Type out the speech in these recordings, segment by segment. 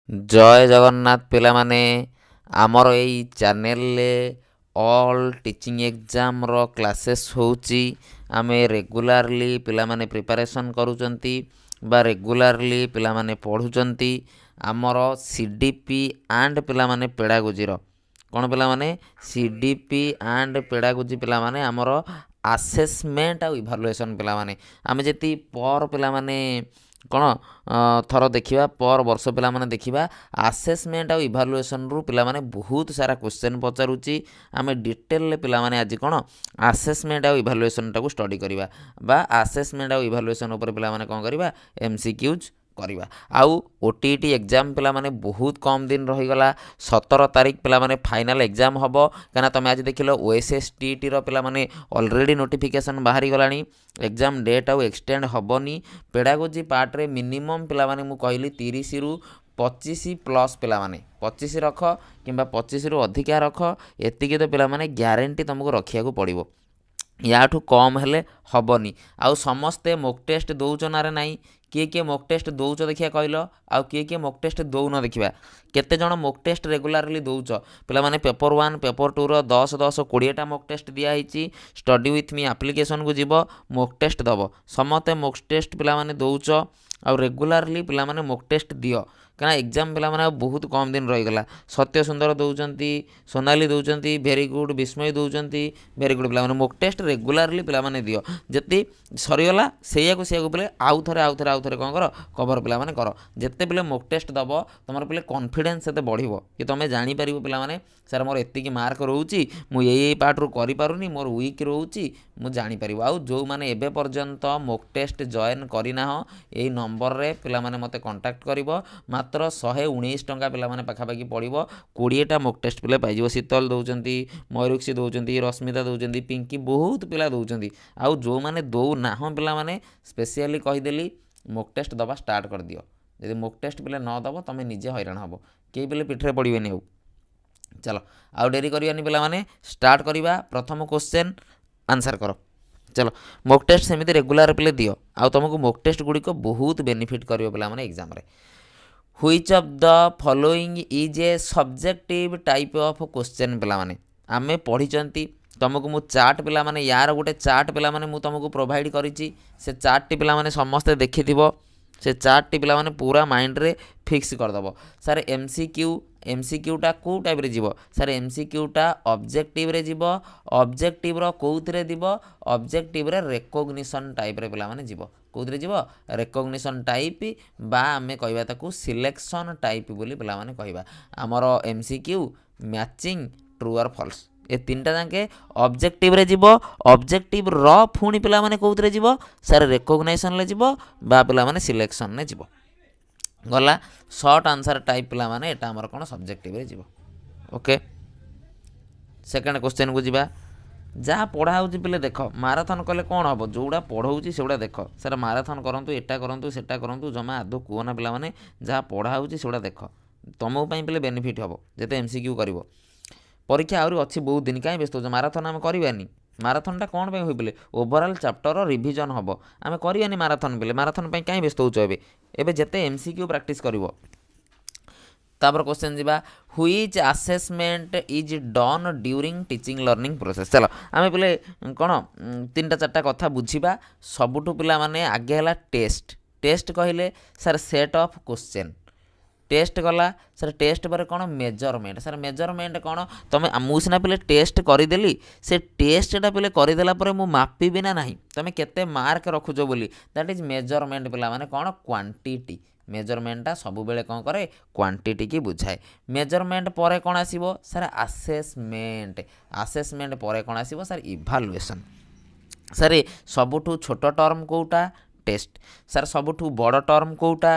ଜୟ ଜଗନ୍ନାଥ ପିଲାମାନେ, ଆମର ଏଇ ଚ୍ୟାନେଲରେ ଅଲ୍ ଟିଚିଂ ଏକ୍ଜାମ୍ର କ୍ଲାସେସ୍ ହେଉଛି। ଆମେ ରେଗୁଲାରଲି ପିଲାମାନେ ପ୍ରିପାରେସନ୍ କରୁଛନ୍ତି ବା ରେଗୁଲାରଲି ପିଲାମାନେ ପଢ଼ୁଛନ୍ତି। ଆମର CDP ଆଣ୍ଡ ପିଲାମାନେ ପେଡ଼ାଗୋଜିର କ'ଣ ପିଲାମାନେ CDP ଆଣ୍ଡ ପେଡ଼ାଗୋଜି ପିଲାମାନେ ଆମର ଆସେସମେଣ୍ଟ ଆଉ ଇଭାଲୁଏସନ୍ ପିଲାମାନେ ଆମେ ଯଦି ପର ପିଲାମାନେ କ'ଣ ଥର ଦେଖିବା ପର ବର୍ଷ ପିଲାମାନେ ଦେଖିବା ଆସେସମେଣ୍ଟ ଆଉ ଇଭାଲୁଏସନ୍ରୁ ପିଲାମାନେ ବହୁତ ସାରା କ୍ୱେଶ୍ଚନ୍ ପଚାରୁଛି। ଆମେ ଡିଟେଲରେ ପିଲାମାନେ ଆଜି କ'ଣ ଆସେସମେଣ୍ଟ ଆଉ ଇଭାଲୁଏସନ୍ଟାକୁ ଷ୍ଟଡ଼ି କରିବା ବା ଆସେସମେଣ୍ଟ ଆଉ ଇଭାଲୁଏସନ୍ ଉପରେ ପିଲାମାନେ କ'ଣ କରିବା MCQs କରିବା। ଆଉ OTET ଏକ୍ଜାମ୍ ପିଲାମାନେ ବହୁତ କମ୍ ଦିନ ରହିଗଲା। 17 ତାରିଖ ପିଲାମାନେ ଫାଇନାଲ୍ ଏକ୍ଜାମ୍ ହେବ। କାହିଁକିନା ତୁମେ ଆଜି ଦେଖିଲ OSSTTର ପିଲାମାନେ ଅଲରେଡ଼ି ନୋଟିଫିକେସନ୍ ବାହାରିଗଲାଣି। ଏକ୍ଜାମ୍ ଡେଟ୍ ଆଉ ଏକ୍ସଟେଣ୍ଡ ହେବନି। ପେଡ଼ାଗୋଜି ପାର୍ଟରେ ମିନିମମ୍ ପିଲାମାନେ ମୁଁ କହିଲି 30ରୁ 25 ପ୍ଲସ୍ ପିଲାମାନେ 25 ରଖ କିମ୍ବା 25ରୁ ଅଧିକା ରଖ। ଏତିକି ତ ପିଲାମାନେ ଗ୍ୟାରେଣ୍ଟି ତୁମକୁ ରଖିବାକୁ ପଡ଼ିବ। ୟାଠୁ କମ୍ ହେଲେ ହେବନି। ଆଉ ସମସ୍ତେ ମୋକ୍ ଟେଷ୍ଟ ଦେଉଛ ନାରେ ନାହିଁ? କିଏ କିଏ ମୋକ୍ ଟେଷ୍ଟ ଦେଉଛ ଦେଖିବା କହିଲ? ଆଉ କିଏ କିଏ ମୋକ୍ ଟେଷ୍ଟ ଦେଉନ ଦେଖିବା? କେତେଜଣ ମୋକ୍ ଟେଷ୍ଟ ରେଗୁଲାରଲି ଦେଉଛ? ପିଲାମାନେ ପେପର୍ 1 ପେପର୍ 2ର 10 10 20ଟା ମୋକ୍ ଟେଷ୍ଟ ଦିଆହେଇଛି। ଷ୍ଟଡ଼ି ୱିଥ୍ ମି ଆପ୍ଲିକେସନ୍କୁ ଯିବ, ମୋକ୍ ଟେଷ୍ଟ ଦେବ। ସମସ୍ତେ ମୋକ୍ ଟେଷ୍ଟ ପିଲାମାନେ ଦେଉଛ ଆଉ ରେଗୁଲାରଲି ପିଲାମାନେ ମୋକ୍ ଟେଷ୍ଟ ଦିଅ। କାରଣ ଏକ୍ଜାମ୍ ପିଲାମାନେ ଆଉ ବହୁତ କମ୍ ଦିନ ରହିଗଲା। ସତ୍ୟ ସୁନ୍ଦର ଦେଉଛନ୍ତି, ସୋନାଲି ଦେଉଛନ୍ତି, ଭେରି ଗୁଡ଼୍, ବିସ୍ମୟ ଦେଉଛନ୍ତି, ଭେରି ଗୁଡ଼୍। ପିଲାମାନେ ମୋକ୍ ଟେଷ୍ଟ ରେଗୁଲାରଲି ପିଲାମାନେ ଦିଅ। ଯଦି ସରିଗଲା ସେଇଆକୁ ପିଲେ ଆଉ ଥରେ କ'ଣ କର, କଭର ପିଲାମାନେ କର। ଯେତେବେଳେ ମୋକ୍ ଟେଷ୍ଟ ଦେବ ତୁମର ପିଲେ କନଫିଡେନ୍ସ ସେତେ ବଢ଼ିବ କି ତୁମେ ଜାଣିପାରିବ ପିଲାମାନେ ସାର୍ ମୋର ଏତିକି ମାର୍କ ରହୁଛି, ମୁଁ ଏଇ ପାର୍ଟରୁ କରିପାରୁନି, ମୋର ୱିକ୍ ରହୁଛି, ମୁଁ ଜାଣିପାରିବ। ଆଉ ଯେଉଁମାନେ ଏବେ ପର୍ଯ୍ୟନ୍ତ ମୋକ୍ ଟେଷ୍ଟ ଜଏନ୍ କରିନାହ ଏଇ ନମ୍ବରରେ ପିଲାମାନେ ମୋତେ କଣ୍ଟାକ୍ଟ କରିବ। ମାତ୍ର 119 ଟଙ୍କା ପିଲାମାନେ ପାଖାପାଖି ପଡ଼ିବ। 20ଟା ମୋକ୍ ଟେଷ୍ଟ ପିଲା ପାଇଯିବ। ଶୀତଲ ଦେଉଛନ୍ତି, ମୟୂରକ୍ଷୀ ଦେଉଛନ୍ତି, ରଶ୍ମିତା ଦେଉଛନ୍ତି, ପିଙ୍କି, ବହୁତ ପିଲା ଦେଉଛନ୍ତି। ଆଉ ଯେଉଁମାନେ ଦେଉନାହ ପିଲାମାନେ ସ୍ପେସିଆଲି କହିଦେଲି ମୋକ୍ ଟେଷ୍ଟ ଦେବା ଷ୍ଟାର୍ଟ କରିଦିଅ। ଯଦି ମୋକ୍ ଟେଷ୍ଟ ପିଲା ନ ଦେବ ତୁମେ ନିଜେ ହଇରାଣ ହେବ। କେହି ପିଲେ ପିଠିରେ ପଡ଼ିବେନି। ଆଉ ଚାଲ ଆଉ ଡେରି କରିବାନି ପିଲାମାନେ, ଷ୍ଟାର୍ଟ କରିବା। ପ୍ରଥମ କ୍ୱେଶ୍ଚନ୍ ଆନ୍ସର କର। ଚାଲ ମୋକ୍ ଟେଷ୍ଟ ସେମିତି ରେଗୁଲାର ପିଲେ ଦିଅ। ଆଉ ତୁମକୁ ମୋକ୍ ଟେଷ୍ଟ ଗୁଡ଼ିକ ବହୁତ ବେନିଫିଟ୍ କରିବ ପିଲାମାନେ ଏକ୍ଜାମ୍ରେ। Which of the following is a subjective type of question ପିଲାମାନେ ଆମେ ପଢ଼ିଛନ୍ତି। ତୁମକୁ ମୁଁ ଚାର୍ଟ ପିଲାମାନେ ୟାର ଗୋଟେ ଚାର୍ଟ ପିଲାମାନେ ମୁଁ ତୁମକୁ ପ୍ରୋଭାଇଡ଼ କରିଛି। ସେ ଚାର୍ଟଟି ପିଲାମାନେ ସମସ୍ତେ ଦେଖିଥିବ। ସେ ଚାର୍ଟଟି ପିଲାମାନେ ପୁରା ମାଇଣ୍ଡରେ ଫିକ୍ସ କରିଦେବ। ସାର୍ MCQଟା କେଉଁ ଟାଇପ୍ରେ ଯିବ? ସାର୍ MCQଟା ଅବଜେକ୍ଟିଭରେ ଯିବ। ଅବଜେକ୍ଟିଭର କେଉଁଥିରେ ଯିବ? ଅବଜେକ୍ଟିଭରେ ରେକଗ୍ନିସନ୍ ଟାଇପ୍ରେ ପିଲାମାନେ ଯିବ। କେଉଁଥିରେ ଯିବ? ରେକଗ୍ନିସନ୍ ଟାଇପ୍ ବା ଆମେ କହିବା ତାକୁ ସିଲେକ୍ସନ୍ ଟାଇପ୍ ବୋଲି ପିଲାମାନେ କହିବା। ଆମର MCQ, matching, true or falls, ଏ ତିନିଟା ଯାକେ ଅବଜେକ୍ଟିଭରେ ଯିବ। ଅବଜେକ୍ଟିଭର ପୁଣି ପିଲାମାନେ କେଉଁଥିରେ ଯିବ? ସାର୍ ରେକଗ୍ନାଇସନ୍ରେ ଯିବ ବା ପିଲାମାନେ ସିଲେକ୍ସନ୍ରେ ଯିବ। ଗଲା ସର୍ଟ ଆନ୍ସର୍ ଟାଇପ୍ ପିଲାମାନେ ଏଇଟା ଆମର କ'ଣ ସବଜେକ୍ଟିଭରେ ଯିବ। ଓକେ, ସେକେଣ୍ଡ କ୍ୱେଶ୍ଚନ୍କୁ ଯିବା। ଯାହା ପଢ଼ା ହେଉଛି ପିଲେ ଦେଖ, ମାରାଥନ୍ କଲେ କ'ଣ ହେବ? ଯେଉଁଟା ପଢ଼ାଉଛି ସେଗୁଡ଼ା ଦେଖ। ସାର୍ ମାରାଥନ୍ କରନ୍ତୁ, ଏଟା କରନ୍ତୁ, ସେଟା କରନ୍ତୁ, ଜମା ଆଦୌ କୁହନା ପିଲାମାନେ। ଯାହା ପଢ଼ା ହେଉଛି ସେଗୁଡ଼ା ଦେଖ। ତୁମ ପାଇଁ ପିଲେ ବେନିଫିଟ୍ ହେବ ଯେତେ MCQ କରିବ। ପରୀକ୍ଷା ଆହୁରି ଅଛି ବହୁତ ଦିନ, କାହିଁ ବ୍ୟସ୍ତ ହେଉଛ? ମାରାଥନ୍ ଆମେ କରିବାନି? ମାରାଥନ୍ଟା କ'ଣ ପାଇଁ ହୁଏ ପିଲେ? ଓଭରାଲ୍ ଚାପ୍ଟରର ରିଭିଜନ୍ ହେବ। ଆମେ କରିବାନି ମାରାଥନ୍ ପିଲେ? ମାରାଥନ୍ ପାଇଁ କାହିଁ ବ୍ୟସ୍ତ ହେଉଛ? ଏବେ ଯେତେ MCQ ପ୍ରାକ୍ଟିସ୍ କରିବ। ତାପରେ କ୍ୱେଶ୍ଚନ୍ ଯିବା, which assessment is Don during teaching learning process. ଚାଲ ଆମେ ପିଲେ କ'ଣ 3ଟା 4ଟା କଥା ବୁଝିବା। ସବୁଠୁ ପିଲାମାନେ ଆଗେ ହେଲା ଟେଷ୍ଟ। ଟେଷ୍ଟ କହିଲେ sir set of question. Test ଗଲା। ସାର୍ ଟେଷ୍ଟ ପରେ କ'ଣ? ମେଜରମେଣ୍ଟ। ସାର୍ ମେଜରମେଣ୍ଟ କ'ଣ? ତୁମେ ମୁଁ ସିନା ପିଲେ ଟେଷ୍ଟ କରିଦେଲି, ସେ ଟେଷ୍ଟଟା ପିଲେ କରିଦେଲା ପରେ ମୁଁ ମାପିବି ନା ନାହିଁ ତୁମେ କେତେ ମାର୍କ ରଖୁଛ ବୋଲି। ଦ୍ୟାଟ୍ ଇଜ୍ ମେଜରମେଣ୍ଟ ପିଲାମାନେ କ'ଣ? କ୍ୱାଣ୍ଟିଟି। ମେଜରମେଣ୍ଟଟା ସବୁବେଳେ କ'ଣ କରେ? କ୍ୱାଣ୍ଟିଟିକି ବୁଝାଏ। ମେଜରମେଣ୍ଟ ପରେ କ'ଣ ଆସିବ? Sir assessment. ଆସେସମେଣ୍ଟ ପରେ କ'ଣ ଆସିବ? Sir evaluation. ସାର୍ ସବୁଠୁ ଛୋଟ ଟର୍ମ କେଉଁଟା? ଟେଷ୍ଟ। ସାର୍ ସବୁଠୁ ବଡ଼ ଟର୍ମ କେଉଁଟା?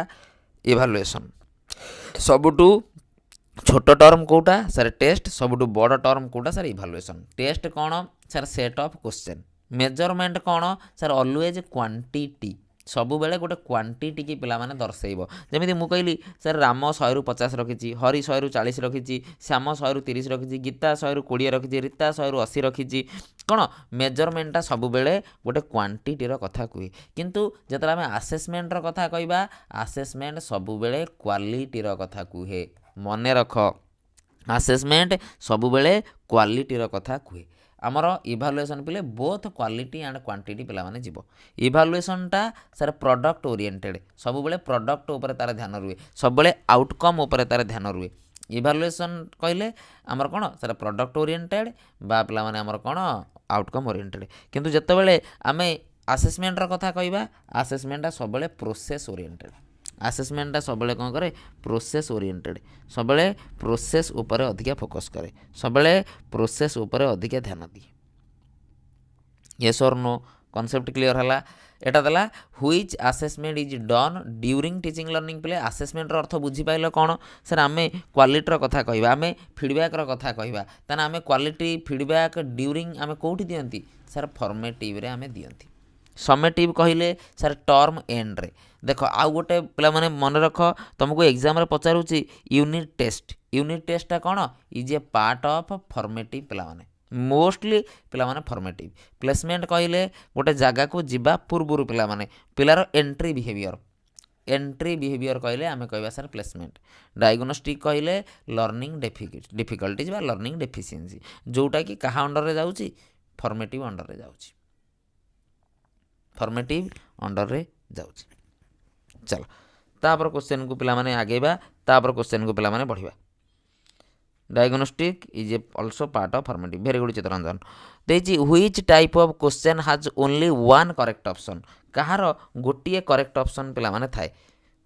ଇଭାଲୁଏସନ୍। ସବୁଠୁ ଛୋଟ ଟର୍ମ କେଉଁଟା? Sir test. ସବୁଠୁ ବଡ଼ ଟର୍ମ କେଉଁଟା? Sir evaluation. ଟେଷ୍ଟ କ'ଣ? Sir set of question. Measurement କ'ଣ? Sir always quantity. ସବୁବେଳେ ଗୋଟେ କ୍ୱାଣ୍ଟିଟି କି ପିଲାମାନେ ଦର୍ଶାଇବ। ଯେମିତି ମୁଁ କହିଲି ସାର୍ ରାମ 100ରୁ 50 ରଖିଛି, ହରି 100ରୁ 40 ରଖିଛି, ଶ୍ୟାମ 100ରୁ 30 ରଖିଛି, ଗୀତା 100ରୁ 20 ରଖିଛି, ରୀତା 100ରୁ 80 ରଖିଛି। କ'ଣ ମେଜରମେଣ୍ଟଟା ସବୁବେଳେ ଗୋଟେ କ୍ୱାଣ୍ଟିଟିର କଥା କୁହେ। କିନ୍ତୁ ଯେତେବେଳେ ଆମେ ଆସେସମେଣ୍ଟର କଥା କହିବା, ଆସେସମେଣ୍ଟ ସବୁବେଳେ କ୍ୱାଲିଟିର କଥା କୁହେ। ମନେ ରଖ, ଆସେସମେଣ୍ଟ ସବୁବେଳେ କ୍ୱାଲିଟିର କଥା କୁହେ। ଆମର ଇଭାଲୁଏସନ୍ ପିଲେ ବୋଥ୍ କ୍ୱାଲିଟି ଆଣ୍ଡ କ୍ୱାଣ୍ଟିଟି ପିଲାମାନେ ଯିବ। ଇଭାଲୁଏସନ୍ଟା ସାର୍ ପ୍ରଡ଼କ୍ଟ ଓରିଏଣ୍ଟେଡ଼, ସବୁବେଳେ ପ୍ରଡ଼କ୍ଟ ଉପରେ ତା'ର ଧ୍ୟାନ ରୁହେ, ସବୁବେଳେ ଆଉଟକମ୍ ଉପରେ ତା'ର ଧ୍ୟାନ ରୁହେ। ଇଭାଲୁଏସନ୍ କହିଲେ ଆମର କ'ଣ ସାର୍ ପ୍ରଡ଼କ୍ଟ ଓରିଏଣ୍ଟେଡ଼ ବା ପିଲାମାନେ ଆମର କ'ଣ ଆଉଟକମ୍ ଓରିଏଣ୍ଟେଡ଼। କିନ୍ତୁ ଯେତେବେଳେ ଆମେ ଆସେସମେଣ୍ଟର କଥା କହିବା, ଆସେସମେଣ୍ଟଟା ସବୁବେଳେ ପ୍ରୋସେସ୍ ଓରିଏଣ୍ଟେଡ଼। ଆସେସମେଣ୍ଟଟା ସବୁବେଳେ କ'ଣ କରେ ପ୍ରୋସେସ୍ ଓରିଏଣ୍ଟେଡ଼, ସବୁବେଳେ ପ୍ରୋସେସ୍ ଉପରେ ଅଧିକା ଫୋକସ୍ କରେ, ସବୁବେଳେ ପ୍ରୋସେସ୍ ଉପରେ ଅଧିକା ଧ୍ୟାନ ଦିଏ। Yes or no concept clear ହେଲା। এটা দেলা which assessment is done during teaching learning পিলে আসেসমেন্টর অর্থ বুঝিপাইল কোণ স্যার আমি কোয়ালিটির কথা কহবা, আমি ফিডব্যাকর কথা কহবা, তাহলে আমি কোয়ালিটি ফিডব্যাক ডিউরিং আমি কোটি দিয়ন্তি স্যার ফর্মেটিভরে আমি দিয়ন্তি। সমেটিভ কহিলে স্যার টর্ম এন্ডরে দেখ আউ গোটে পিলা মানে মনে রখ তোমাকে এক্সামে পচারুচি यूनिट टेस्टटा कौन is a part of formative पिला माने मोस्टली पिला माने फॉर्मेटिव। प्लेसमेंट कहिले गोटे जगह को जीवा पूर्व पिला माने पिलार एंट्री बिहेवियर कहिले आमे कहबा सर प्लेसमेंट। डायग्नोस्टिक कहिले लर्निंग डिफिकल्टीज बा लर्निंग डेफिशिएंसी जोटा कि कहा अंडर रे जाउची फॉर्मेटिव अंडर रे जाउची, फॉर्मेटिव अंडर रे जाउची। चलो तापर क्वेश्चन को पिला माने आगेबा, तापर क्वेश्चन को पिला माने बढ़िबा। Diagnostic is also part of formative. Very good Chittaranjan देछि which type of question has only one correct option. कहार गोटे करेक्ट ऑप्शन पिला माने थाए,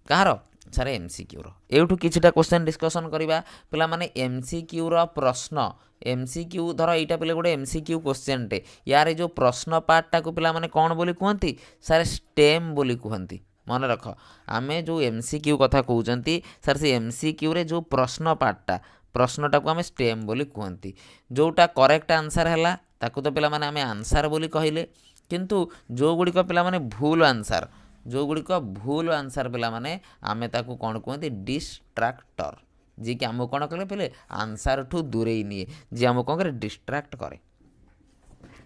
कहार सारे एमसीक्यू रो। एठू किछिटा क्वेश्चन डिस्कशन करिबा पिला माने एमसीक्यू रो प्रश्न। एमसीक्यू धर एटा पिले गोटे एमसीक्यू क्वेश्चन टे, यार जो प्रश्न पार्टटा को पिला माने कोन बोली कहंती सारे स्टेम बोली कहंती। मन रख आमे जो एमसीक्यू कथा कहउचंती सर से एमसीक्यू रे जो प्रश्न पार्टटा प्रश्नटा को आमे स्टेम बोली कहंती। जोटा करेक्ट आंसर हैला ताकू तो पिला माने आमे आंसर बोली कहिले, किंतु जो गुड़िक पिला माने भूल आंसर, जो गुड़िक भूल आंसर पिला माने आमे ताकू कोन कहंती डिस्ट्रैक्टर। जी कि आमको कोन कले पिले आंसर ठू दूरेई निए, जी आमको कोन करे डिस्ट्रैक्ट करे,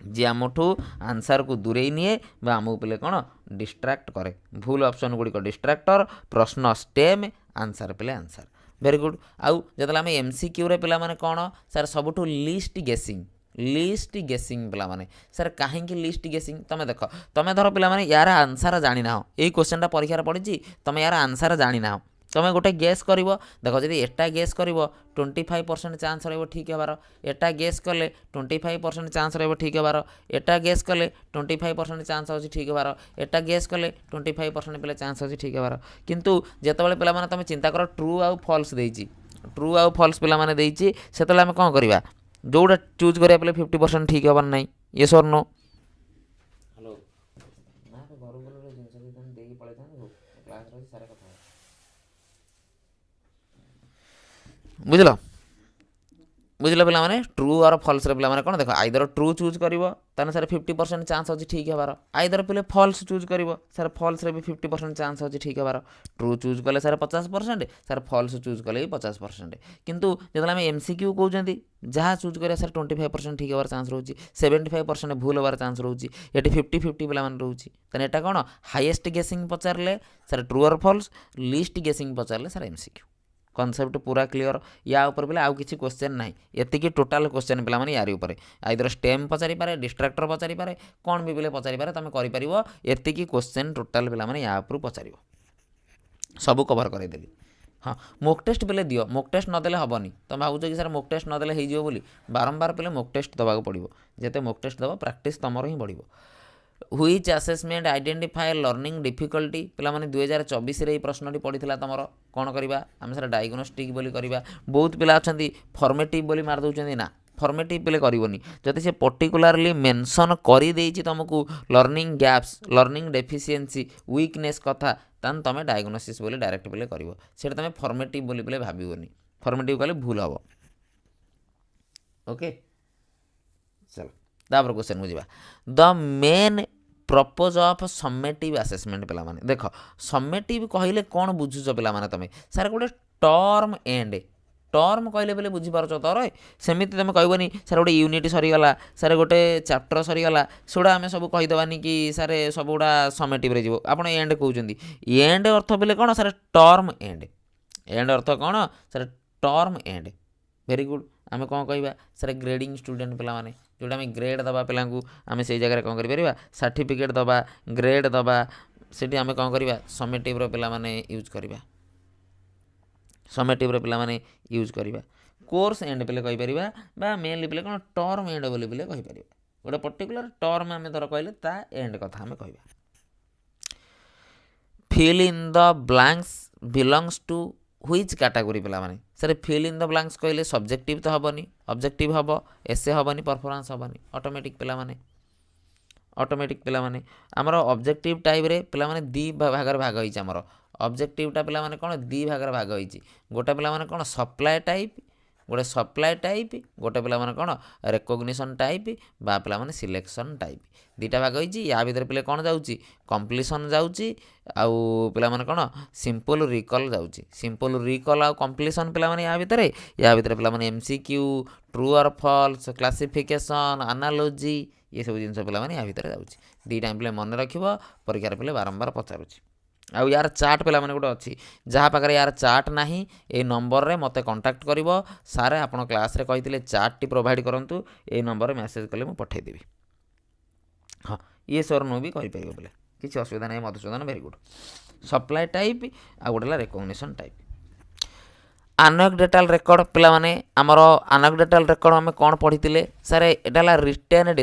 जी आमठू आंसर को दूरेई निए बा आमको पिले कोन डिस्ट्रैक्ट करे। भूल ऑप्शन गुड़िक डिस्ट्रैक्टर, प्रश्न स्टेम, आंसर पिले आंसर। Very good. आउ जतला आमे एमसीक्यू रे पिला माने कोन सर सबठू लिस्ट गेसिंग पिला माने सर काहे कि लिस्ट गेसिंग तमे देख तमे धर पिला माने यार आंसर जानि ना हो, एई क्वेश्चनटा परीक्षा पड़िछि तमे यार आंसर जानि ना हो, तमे गोटे गेस करिवो। देख जदि एटा गेस करिवो 25% चांस रहइबो ठीक हेबार, एटा गेस कले 25% चांस रहइबो ठीक हेबार, एटा गेस कले 25% चांस अछि ठीक हेबार, एटा गेस कले 25% पिले चांस अछि ठीक हेबार। किंतु जेतेबेले पिला माने तमे चिंता करो ट्रू आउ फॉल्स देइछि, ट्रू आउ फॉल्स पिला माने देइछि, सेतेले हम कोन करिवा जोटा चूज करिया पिले 50% ठीक हेबार नै। यस और नो? हेलो ना तो घर बोले जिंस दिन देई पळे थान क्लास रे सारे कथा बुझल बुझल पिला माने ट्रू और फॉल्स रे पिला माने कोन देखो आइदर ट्रू चूज करिवो ताने सर 50% चांस अछि ठीक हेबार, आइदर पिले फॉल्स चूज करिवो सर फॉल्स रे भी 50% चांस अछि ठीक हेबार। ट्रू चूज कले सर 50%, सर फॉल्स चूज कले 50%। किंतु जतला हम एमसीक्यू कहउचंती जहाँ चूज करिया सर 25% ठीक हेबार चांस रहउची, 75% भूल हेबार चांस रहउची, एटी 50-50 पिला माने रहउची। तने एटा कोन हाईएस्ट गेसिंग पचारले sir true or false, least गेसिंग पचारले सर एमसीक्यू। कॉन्सेप्ट पूरा क्लियर। या ऊपर पिला आउ किसी क्वेश्चन नहीं, एतिकी टोटाल क्वेश्चन पिला माने यारी ऊपर आइदर स्टेम पचारि पारे, डिस्ट्रैक्टर पचारि पारे, कौन भी पिले पचारि पारे, तमे करि परिवो। एतिकी क्वेश्चन टोटाल पिला माने या ऊपर पचारिवो, सब कवर करै देली। हाँ मोक टेस्ट पिले दियो, मोक टेस्ट नदेले हेबनी। तुम भावुच कि सर मोक टेस्ट नदेले हो जिवो बोली, बारंबार पिले मोक टेस्ट दबाक पड़िवो। जेते मोक टेस्ट दबो प्रैक्टिस तमरो ही बढ़िवो। Which assessment identify learning difficulty पिला माने 2024 रे प्रश्नटी पड़ीथिला तमरो कोन करिबा आमे सर डायग्नोस्टिक बोली करिबा। बहुत पिला अछंती फॉर्मेटिव बोली मार दउचंदी ना, फॉर्मेटिव पिले करिवोनी। जति से पर्टिकुलरली मेंशन करि देइछि तुमको learning gaps, learning deficiency, weakness कथा तान तमे डायग्नोसिस बोली डायरेक्ट पिले करिवो। सेटा तमे फॉर्मेटिव बोली पिले भाबिवोनी, फॉर्मेटिव कले भूल हबो। ओके चलो तापर क्वेश्चन बुझिबा। The main purpose of summative assessment पिला माने देख समेटिव कहले कौन बुझुच पिला माने तमे सारे गोटे टर्म एंड टर्म कहले बोले बुझीपारच तर सेमती तुम कहबनी सारे गोटे यूनिट सरीगला सारे गोटे चैप्टर सरीगला सेगुड़ा आम सब कहीदेवानी कि सारे सब गुड़ा समेटिव रे जीवो आपण एंड कहउचंदी एंड अर्थ बोले कौन सारे टर्म एंड एंड अर्थ कौन सारे टर्म एंड वेरी गुड आम कौन कहवा सारे ग्रेडिंग स्टूडेंट पिला माने जोटा आम ग्रेड दबा पिला आम से जगह कौन कर सर्टिफिकेट दबा ग्रेड दबा से आम कौन करवा समेटिव पिला माने यूज करवा समेटिव पिला माने यूज करवा कोर्स एंड पे कहीपर बा मेनली पे कौन टर्म एंड बोली पे कहीपर गोटे पर्टिकुलर टर्म आम धर कहले ता एंड कथा आम कहवा fill in the blanks belongs to which category पिला माने sir fill in the blanks कहले सब्जेक्टिव तो हेनी ऑब्जेक्टिव हम एसे हेनी परफॉर्मेंस हेनी ऑटोमेटिक पिला माने ऑटोमेटिक पिला माने आमर ऑब्जेक्टिव टाइप रे पिला माने दी भाग भाग होई आमर ऑब्जेक्टिवटा पिला माने कौन दी भाग भाग होई गोटे पिला माने कौन सप्लाई टाइप गोटे सप्लाई टाइप गोटे पिला माने कौन रेकग्निशन टाइप बा पिला माने सिलेक्शन टाइप दीटा भाग होई या भीतर पिले कौन जाउची कंप्लीशन जाउची आउ पिला माने कौन सिंपल रिकॉल जाउची सिंपल रिकॉल आउ कंप्लीशन पिला माने या भीतर पिला माने MCQ true or false classification analogy ये सब जिनस पिला माने या भीतर जाउची दीटा पिले मन रखिबो परीक्षा पिले बारंबार पचारुची आउ यार चार्ट पिला माने गोटे अच्छी जहाँ पाखे यार चार्ट ना ये नंबर रे मते कांटेक्ट करिवो सारे आपण क्लास रे कहिथिले चार्ट टी प्रोवाइड करंतु ए नंबर रे मेसेज कले मु पठै देबी हाँ ये सर नो भी कहि परिबो बोले किछि असुविधा नै Madhusudan very good supply type आ गोटेला रेकग्निशन टाइप एनेक्डोटल रिकॉर्ड पिला माने हमर एनेक्डोटल रिकॉर्ड हमें कोन पढितिले सर एटाला रिटेन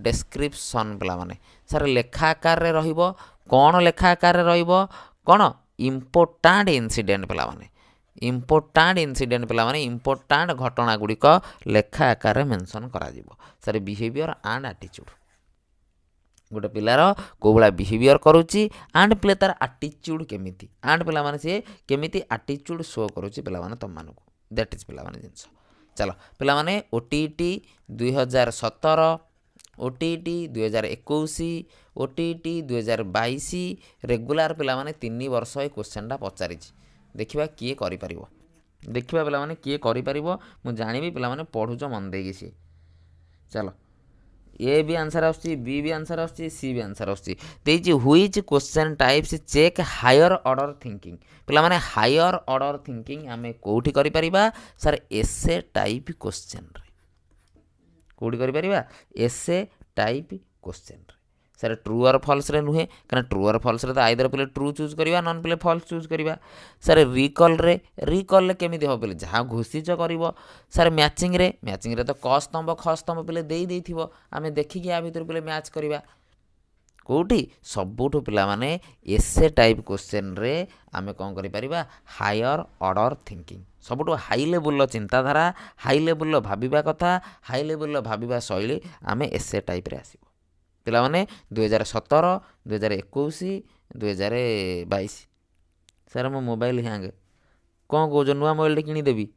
डिस्क्रिप्शन पिला माने सर लेखा आकार रे रहिबो कोन लेखा आकार रे रहिबो कोन इम्पोर्टेंट इंसिडेंट पिला माने इम्पोर्टेंट इंसिडेंट पिला माने इम्पोर्टेंट घटना गुड़िक लेखा आकार रे मेंशन करा जिवो सर बिहेवियर एंड एटीट्यूड गोटे पिलार को भाया बिहेवियर करुच्ची एंड पिले तार एटीट्यूड केमिति एंड पिला माने से केमिति एटीट्यूड शो करुच्ची पिला माने तम मानकु दैट इज पिला माने जिंस चलो पिला माने ओटीटी 2017 ओटीटी 2021 ओटीटी 2022 रेगुलार पिला माने 3 वर्ष ए क्वेश्चनटा पचारि देखिबा किए करि परिबो देखिबा पिला माने किए करि परिबो मु जानिबी पिला माने पढुच मन देगी सी चलो ए भी आंसर आछी बी भी आंसर आछी सी भी आंसर आछी देछि which question types check higher order thinking पिला माने हायर ऑर्डर थिंकिंग आमे कोठी करि परिबा सर एसे टाइप क्वेश्चन रे कोठी करि परिबा एसे टाइप क्वेश्चन रे सर ट्रू और फॉल्स रे नुहे कना ट्रू और फॉल्स रे तो आइदर पिले ट्रू चूज करिबा नॉन पिले फॉल्स चूज करिबा सर रिकॉल रे केमिति हो पिले जहाँ घोषिच करिवो सर मैचिंग रे तो क स्तंभ ख स्तंभ पिले देई देथिवो आमे देखि कि आ भीतर पिले मैच करिबा कोठी सबुठु पिला माने एसे टाइप क्वेश्चन रे आमे कोन करि परिबा हायर ऑर्डर थिंकिंग सबुठु हाई लेवल चिंताधारा हाई लेवल भाबिबा कथा हाई लेवल भाबिबा शैली आमे एसे टाइप रे आसीबो पिला माने 2017 2021 2022 सर मो मोबाइल हैंग कौन कौच नुआ मोबाइल किनी देवी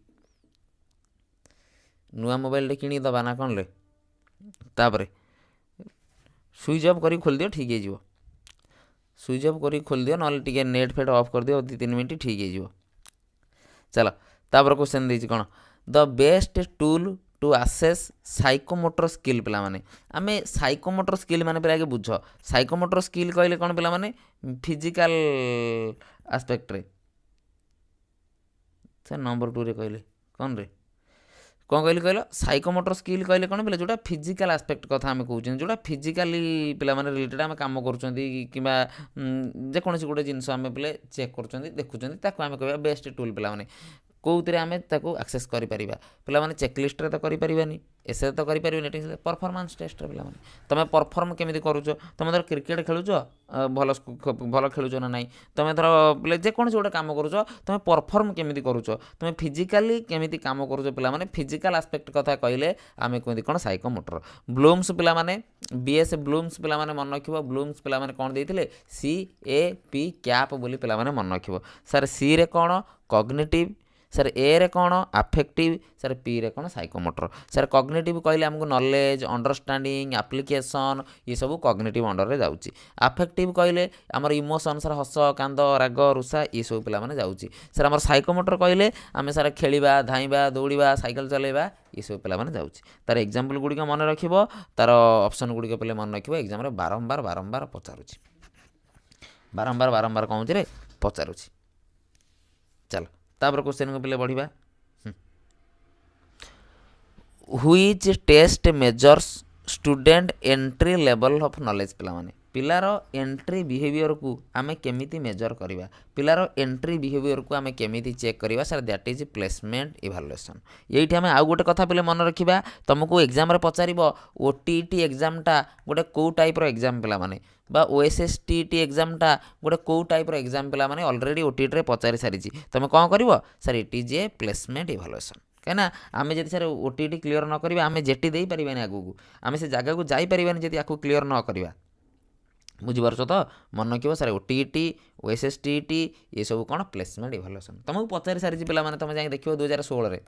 नुआ मोबाइल किनी दबा ना कौन ले तापरे स्विच ऑफ करी खोल दियो ठीक है जीवो स्विच ऑफ करी खोल दियो नॉल टिके नेट फेट ऑफ कर दियो 2-3 मिनट ठीक है जीवो चलो तापर क्वेश्चन देछि कोन the best tool to assess psychomotor skill पिला माने आमे साइकोमोटर स्किल माने पे आगे बुझ साइकोमोटर स्किल कहले कोन पिला माने फिजिकल एस्पेक्ट रे सर नंबर 2 रे कहले कोन रे कौन कहलो साइकोमोटर स्किल कहले कौन बोले जोटा फिजिकल एस्पेक्ट कथा आम कहते जोटा फिजिकाली पिला माने रिलेटेड आम कम करा जेकोसी गोटे जिनस आम पे चेक कर देखुं आम कह बेस्ट टूल पिला माने कौन आम एक्सेस कर पिला माने चेकलिस्ट तो करें एसे तो करें परफॉर्मेंस टेस्ट पिला माने तुम परफॉर्म केमी करुच तुम धर क्रिकेट खेलुच भल भल खेलुच ना ना तुम धर बोले जेकोसी गोटे कम करुच तुम परफॉर्म केमी करुच तुम फिजिकाली केमी कम करुच पिला माने फिजिकल एस्पेक्ट कथा कहले आम कहते कौन साइकोमोटर ब्लूम्स पिला माने बीएस ब्लूम्स पिला माने मन रखिबो ब्लूम्स पिला माने कौन देइथिले CAP कैप बोली पिला माने मन रखिबो सर सी रे कौन कॉग्निटिव ସାର୍ ଏ ରେ କ'ଣ ଆଫେକ୍ଟିଭ୍, ସାର୍ ପି ରେ କ'ଣ ସାଇକୋମୋଟର। ସାର୍ କଗ୍ନିଟିଭ୍ କହିଲେ ଆମକୁ ନଲେଜ୍, ଅଣ୍ଡରଷ୍ଟାଣ୍ଡିଂ, ଆପ୍ଲିକେସନ୍ ଏସବୁ କଗ୍ନିଟିଭ୍ ଅଣ୍ଡରରେ ଯାଉଛି। ଆଫେକ୍ଟିଭ୍ କହିଲେ ଆମର ଇମୋସନ୍, ସାର୍ ହସ, କାନ୍ଦ, ରାଗ, ରୁଷା ଏସବୁ ପିଲାମାନେ ଯାଉଛି। ସାର୍ ଆମର ସାଇକୋମୋଟର କହିଲେ ଆମେ ସାର୍ ଖେଳିବା, ଧାଇଁବା, ଦୌଡ଼ିବା, ସାଇକେଲ ଚଲାଇବା ଏସବୁ ପିଲାମାନେ ଯାଉଛି। ତାର ଏକ୍ଜାମ୍ପଲ୍ ଗୁଡ଼ିକ ମନେ ରଖିବ, ତାର ଅପସନ୍ ଗୁଡ଼ିକ ପିଲେ ମନେ ରଖିବ। ଏକ୍ଜାମ୍ରେ ବାରମ୍ବାର ପଚାରୁଛି, ବାରମ୍ବାର କ'ଣ ହେଉଛି ରେ ପଚାରୁଛି। ଚାଲ ତାପରେ କ୍ୱେଶ୍ଚନକୁ ପିଲେ ବଢ଼ିବା। Which test measures student entry level of knowledge. ପିଲାର ଏଣ୍ଟ୍ରି ବିହେଭିଅରକୁ ଆମେ କେମିତି ମେଜର କରିବା, ପିଲାର ଏଣ୍ଟ୍ରି ବିହେଭିଅରକୁ ଆମେ କେମିତି ଚେକ୍ କରିବା, sir that is placement evaluation. ଏଇଠି ଆମେ ଆଉ ଗୋଟେ କଥା ପିଲେ ମନେ ରଖିବା, ତୁମକୁ ଏକ୍ଜାମ୍ରେ ପଚାରିବ OTET ଏକ୍ଜାମ୍ଟା ଗୋଟେ କେଉଁ ଟାଇପ୍ର ଏକ୍ଜାମ୍ ପିଲାମାନେ, বা OSSTT ଏକ୍ଜାମ୍ଟା ଗୋଟେ କେଉଁ ଟାଇପ୍ର ଏକ୍ଜାମ୍ ପିଲାମାନେ ଅଲରେଡ଼ି OTETରେ ପଚାରି ସାରିଛି। ତୁମେ କ'ଣ କରିବ, sir it is a placement evaluation. କାହିଁକିନା ଆମେ ଯଦି ସାର୍ OTET କ୍ଲିୟର ନ କରିବା ଆମେ ଜେଟି ଦେଇପାରିବାନି ଆଗକୁ, ଆମେ ସେ ଜାଗାକୁ ଯାଇପାରିବାନି ଯଦି ଆକୁ କ୍ଲିୟର ନ କରିବା। ବୁଝିପାରୁଛ ତ? ମନେ ରଖିବ ସାର୍ OTET, OSSTT ଏସବୁ କ'ଣ ପ୍ଲେସମେଣ୍ଟ ଇଭାଲୁଏସନ୍। ତୁମକୁ ପଚାରି ସାରିଛି ପିଲାମାନେ, ତୁମେ ଯାଇକି ଦେଖିବ 2016ରେ,